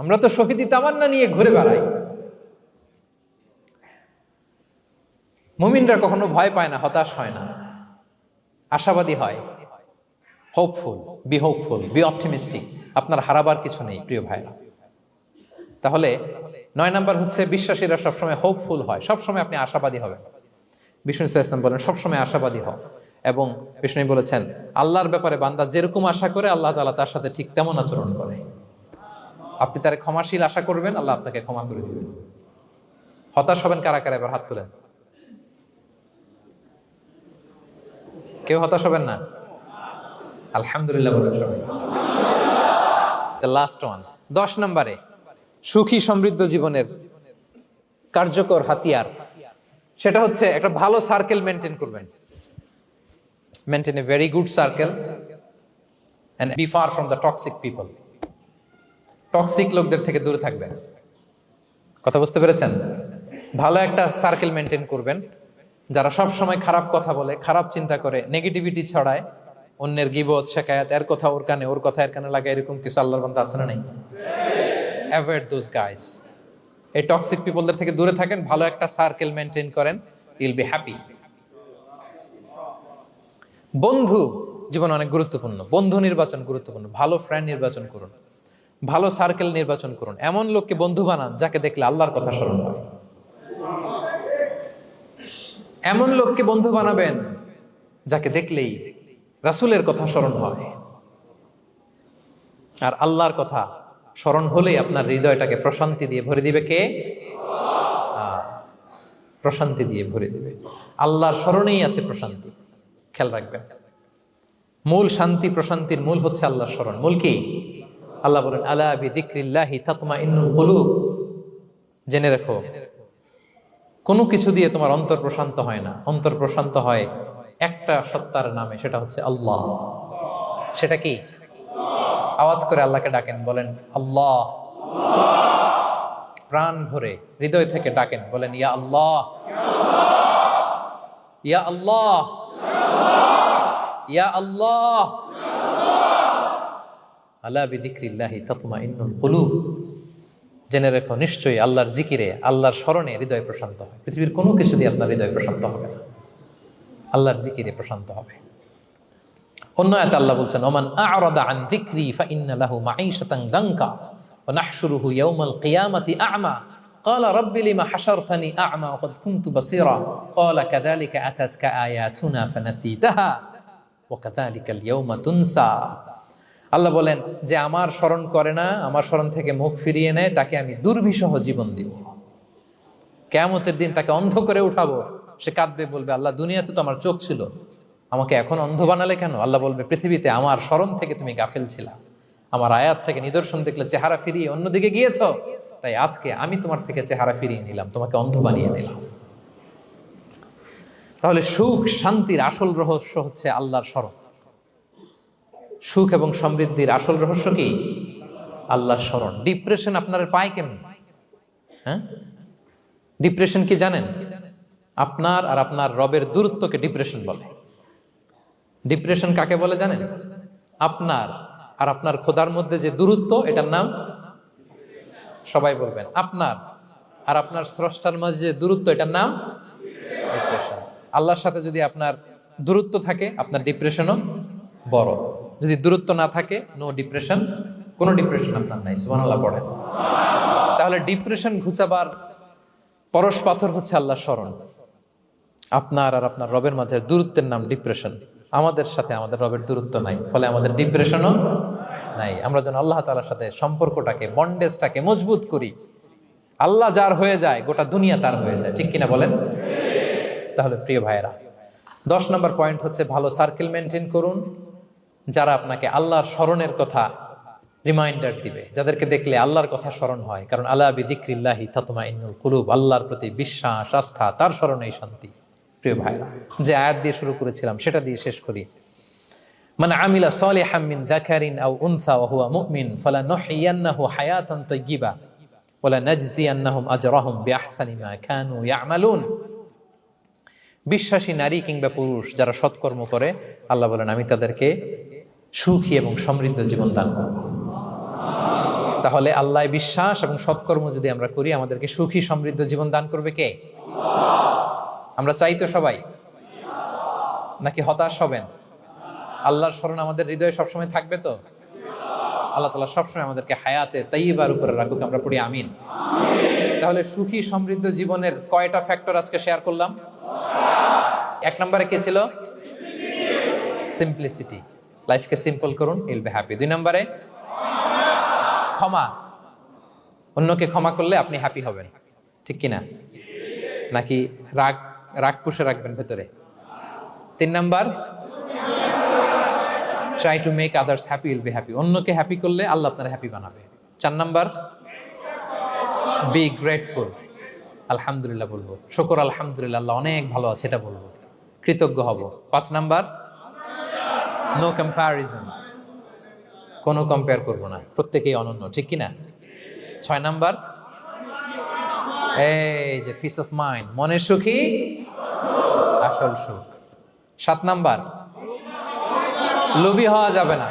[SPEAKER 1] আমরা তো শহীদি তামান্না নিয়ে ঘুরে বেড়াই। মুমিনরা কখনো ভয় পায় না, হতাশ হয় না, আশাবাদী হয়। Hopeful, B optimistic. আপনার হারাবার কিছু নেই প্রিয় ভাইরা। তাহলে 9 নাম্বার হচ্ছে বিশ্বাসীরা সবসময় হোপফুল হয়, সবসময় আপনি আশাবাদী হবেন। বিষ্ণু ইসলাম বলেন সবসময় আশাবাদী হও। এবং বিষ্ণু বলেছেন আল্লাহর ব্যাপারে বান্দা যেরকম আশা করে আল্লাহ তাআলা তার সাথে ঠিক তেমন আচরণ করে। আপনি তার ক্ষমাশীল আশা করবেন, আল্লাহ আপনাকে ক্ষমা করে দিবেন। হতাশ হবেন কারা কারা? এবার হাত তোলেন। কেউ হতাশ হবেন না? আলহামদুলিল্লাহ বলেন সবাই। দ্য লাস্ট ওয়ান, 10 নম্বরে সুখী সমৃদ্ধ জীবনের কার্যকর হাতিয়ার, সেটা হচ্ছে একটা ভালো সার্কেল মেনটেন করবেন। Maintain a very good circle and be far from the toxic people. Toxic লোকদের থেকে দূরে থাকবেন। কথা বুঝতে পেরেছেন? ভালো একটা সার্কেল মেনটেন করবেন, যারা সব সময় খারাপ কথা বলে, খারাপ চিন্তা করে, নেগেটিভিটি ছড়ায়, অন্যের গীবত শেখায়াত, এর কথা ওর কানে, ওর কথা এর কানে লাগে, এরকম কিছু আল্লাহর বান্দা আছে না নাই? Avoid those guys. এই টক্সিক পিপলদের থেকে দূরে থাকেন, ভালো একটা সার্কেল মেনটেন করেন, ইউল বি হ্যাপি। বন্ধু জীবন অনেক গুরুত্বপূর্ণ, বন্ধু নির্বাচন গুরুত্বপূর্ণ। ভালো ফ্রেন্ড নির্বাচন করুন, ভালো সার্কেল নির্বাচন করুন, এমন লোককে বন্ধু বানান যাকে দেখলে আল্লাহর কথা স্মরণ হয়। এমন লোককে বন্ধু বানাবেন যাকে দেখলেই রাসূলের কথা স্মরণ হয়। আর আল্লাহর কথা স্মরণ হলেই আপনার হৃদয়টাকে প্রশান্তি দিয়ে ভরে দিবে কে? প্রশান্তি দিয়ে ভরে দিবে। আল্লাহর স্মরণেই আছে প্রশান্তি, খেয়াল রাখবেন। মূল শান্তি প্রশান্তির মূল হচ্ছে আল্লাহর স্মরণ। মূল কি? আল্লাহ বলেন আলা বিযিকরিল্লাহি তাতমাইন্নুল কুলুব। জেনে রাখো, কোনো কিছু দিয়ে তোমার অন্তর প্রশান্ত হয় না, অন্তর প্রশান্ত হয় একটা সত্তার নামে, সেটা হচ্ছে আল্লাহ। সেটা কি? আওয়াজ করে আল্লাহকে ডাকেন, বলেন আল্লাহ। প্রাণ ভরে হৃদয় থেকে ডাকেন, বলেন ইয়া আল্লাহ, ইয়া আল্লাহ, ইয়া আল্লাহ। আলা বিযিকরিল্লাহি তাতমাইন্নুল কুলুব। জেনে রেখো, নিশ্চয়ই আল্লাহর জিকিরে, আল্লাহর স্মরণে হৃদয় প্রশান্ত হয়। পৃথিবীর কোনো কিছু দিয়ে আপনার হৃদয় প্রশান্ত হবে না, আল্লাহর জিকিরে প্রশান্ত হবে। অন্য আয়াতে আল্লাহ বলছেন ওমান আ'রাদা আন যিকরি ফাইন্না লাহু মাঈশাতান দানকা ওয়া নাহশুরুহু ইয়াওমাল কিয়ামাতি আ'মা ক্বালা রাব্বি লিমা হাশারতানি আ'মা ওয়া ক্বাদ কুনতু বাসীরা ক্বালা কাযালিকা আতাতকা আয়াতুনা ফানাসিতাহা ওয়া কাযালিকাল ইয়াওমা তুনসা। আল্লাহ বলেন যে আমার স্মরণ করে না, আমার স্মরণ থেকে মুখ ফিরিয়ে নেয়, তাকে আমি দুর্বিষহ জীবন দিব। কিয়ামতের দিন তাকে অন্ধ করে উঠাবো, সে কাঁদবে, বলবে আল্লাহ দুনিয়াতে তো আমার চোখ ছিল, আমাকে এখন অন্ধ বানালে কেন? আল্লাহ বলবে পৃথিবীতে আমার স্মরণ থেকে তুমি গাফেল ছিলা, আমার আয়াত থেকে নিদর্শন দেখলে চেহারা ফিরিয়ে অন্যদিকে গিয়েছ, তাই আজকে আমি তোমার থেকে চেহারা ফিরিয়ে নিলাম, তোমাকে অন্ধ বানিয়ে দিলাম। তাহলে সুখ শান্তির আসল রহস্য হচ্ছে আল্লাহর স্মরণ। সুখ এবং সমৃদ্ধির আসল রহস্য কি? আল্লাহর স্মরণ। ডিপ্রেশন আপনার পায় কেমন? হ্যাঁ, ডিপ্রেশন কি জানেন? আপনার আর আপনার রবের দূরত্বকে ডিপ্রেশন বলে। ডিপ্রেশন কাকে বলে জানেন? আপনার আর আপনার খোদার মধ্যে যে দূরত্ব, এটার নাম, সবাই বলবেন, আপনার আর আপনার স্রষ্টার মাঝে যে দূরত্ব, এটার নাম ডিপ্রেশন। আল্লাহর সাথে যদি আপনার দূরত্ব থাকে, আপনার ডিপ্রেশনও বড়। যদি দূরত্ব না থাকে, নো ডিপ্রেশন, কোনো ডিপ্রেশন আপনার নাই। সুবহানাল্লাহ পড়েন। তাহলে ডিপ্রেশন ঘুচাবার পরশ পাথর হচ্ছে আল্লাহর স্মরণ। আপনার আর আপনার রবের মাঝে দূরত্বের নাম ডিপ্রেশন। আমাদের সাথে আমাদের রবের দূরত্ব নাই, ফলে আমাদের ডিপ্রেশনও নাই। আমরা যেন আল্লাহ তাআলার সাথে সম্পর্কটাকে, বন্ডেজটাকে মজবুত করি। আল্লাহ যার হয়ে যায়, গোটা দুনিয়া তার হয়ে যায়, ঠিক কিনা বলেন? তাহলে প্রিয় ভাইয়েরা, 10 নম্বর পয়েন্ট হচ্ছে ভালো সার্কেল মেনটেন করুন, যারা আপনাকে আল্লাহর স্মরণের কথা রিমাইন্ডার দিবে, যাদেরকে দেখলে আল্লাহর কথা স্মরণ হয়। কারণ আলা বিযিকরিল্লাহি তাতমাইন্নুল কুলুব, আল্লাহর প্রতি বিশ্বাস, আস্থা, তার স্মরণেই শান্তি। প্রিয় ভাইরা, যে আয়াত দিয়ে শুরু করেছিলাম সেটা দিয়ে শেষ করি। মান আমিলা সালিহাম মিন যাকারিন আও উনসা ওয়া হুয়া মুমিন ফালানুহইয়ান্নাহু হায়াতান তাইয়্যিবা ওয়া লানাজজিয়ান্নাহুম আজরাহুম বিআহসানি মা কানু ইয়ামালুন। বিশ্বাসী নারী কিংবা পুরুষ যারা সৎকর্ম করে, আল্লাহ বলেন আমি তাদেরকে সুখী এবং সমৃদ্ধ জীবন দান করব। তাহলে আল্লাহ বিশ্বাস এবং সৎকর্ম যদি আমরা করি, আমাদেরকে সুখী সমৃদ্ধ জীবন দান করবে কে? আমরা চাই তো সবাই, নাকি হতাশ হবেন? আল্লাহর স্মরণ আমাদের হৃদয়ে সবসময় থাকবে তো? আল্লাহ তাআলা সবসময় আমাদেরকে হায়াতে তাইয়্যিবার উপরে রাখুক, আমরা পড়ি আমিন। তাহলে সুখী সমৃদ্ধ জীবনের কয়টা ফ্যাক্টর আজকে শেয়ার করলাম? 1 নম্বরে কে ছিল? সিম্পলিসিটি। লাইফকে সিম্পল করুন, ইউল বি হ্যাপি। 2 নম্বরে ক্ষমা। অন্যকে ক্ষমা করলে আপনি হ্যাপি হবেন, ঠিক কিনা? নাকি রাগ পুষে রাখবেন ভেতরে? 3 number, try to make others happy, will be happy. অন্যকে হ্যাপি করলে আল্লাহ আপনার হ্যাপি বানাবে। 4 নাম্বার, বি গ্রেটফুল। আলহামদুলিল্লাহ বলবো, শুকর আলহামদুলিল্লাহ, আল্লাহ অনেক ভালো আছে, এটা বলবো, কৃতজ্ঞ হব। 5 নাম্বার, নো কম্প্যারিজন, কোনো কম্পেয়ার করবো না, প্রত্যেকেই অনন্য, ঠিক কিনা? 6 নাম্বার, এই যে পিস অফ মাইন্ড, মনের সুখী আসল সুখ। 7 নাম্বার, লোভী হওয়া যাবে না।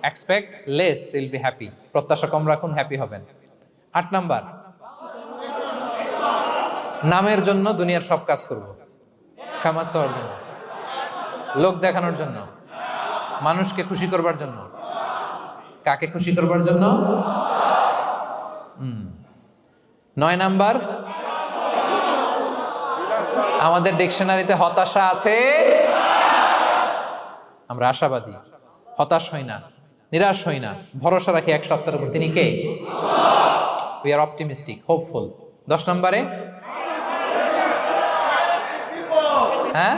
[SPEAKER 1] Expect less, will be happy. প্রত্যাশা কম রাখুন, হ্যাপি হবেন। 8 নাম্বার, নামের জন্য দুনিয়ার সব কাজ করব, ফেমাস হওয়ার জন্য, লোক দেখানোর জন্য, মানুষকে খুশি করবার জন্য। কাকে খুশি করবার জন্য? 9 নাম্বার, আমাদের ডিকশনারিতে হতাশা আছে, আমরা আশাবাদী, হতাশ হই না, নিরাশ হই না, ভরসা রাখি এক সত্তার উপর। তিনি কে? We are optimistic, hopeful. 10 নম্বরে, হ্যাঁ,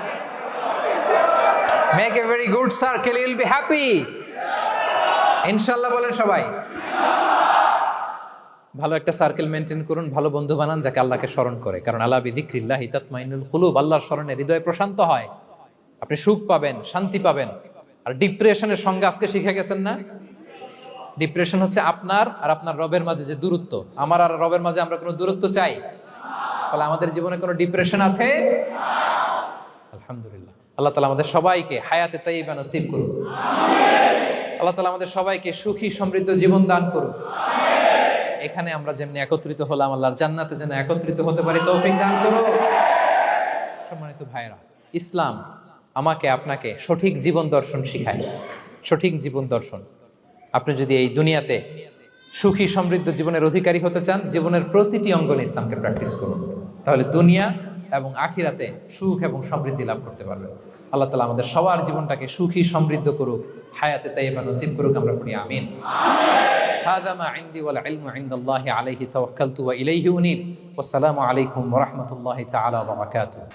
[SPEAKER 1] make a very good circle, you will be happy. ইনশাআল্লাহ বলেন সবাই। ভালো একটা সার্কেল মেনটেন করুন, ভালো বন্ধু বানান যাকে আল্লাহকে স্মরণ করে, কারণ আলা বিযিকরিল্লাহি তাতমাইন্নুল কুলুব, আল্লাহর স্মরণে হৃদয় প্রশান্ত হয়, আপনি সুখ পাবেন, শান্তি পাবেন। আর ডিপ্রেশনের সঙ্গে আজকে শিখে গেছেন না, ডিপ্রেশন হচ্ছে আপনার আর আপনার রবের মাঝে যে দূরত্ব। আমার আর রবের মাঝে আমরা কোনো দূরত্ব চাই? তাহলে আমাদের জীবনে কোনো ডিপ্রেশন আছে? আলহামদুলিল্লাহ। আল্লাহ তাআলা আমাদের সবাইকে হায়াতে তাইয়্যিবা নসিব করুন। আল্লাহ তাআলা আমাদের সবাইকে সুখী সমৃদ্ধ জীবন দান করুন। এখানে আমরা যেমনি একত্রিত হলাম, আল্লাহর জান্নাতে যেন একত্রিত হতে পারি তৌফিক দান করুন। সম্মানিত ভাইরা, ইসলাম আমাকে আপনাকে সঠিক জীবন দর্শন শিখায়, সঠিক জীবন দর্শন। আপনি যদি এই দুনিয়াতে সুখী সমৃদ্ধ জীবনের অধিকারী হতে চান, জীবনের প্রতিটি অঙ্গনে ইসলামকে প্র্যাকটিস করুন, তাহলে দুনিয়া এবং আখিরাতে সুখ এবং সমৃদ্ধি লাভ করতে পারবেন। আল্লাহ তাআলা আমাদের সবার জীবনটাকে সুখী সমৃদ্ধ করুক, হায়াতে তাইয়্যিবা নসিব করুক, আমরা পড়ি আমিন। হাযা মা ইনদি ওয়াল ইলমু ইনদাল্লাহি আলাইহি তাওয়াক্কালতু ওয়া ইলাইহি উনীব। ওয়াসসালামু আলাইকুম ওয়া রাহমাতুল্লাহি তাআলা ওয়া বারাকাতুহু।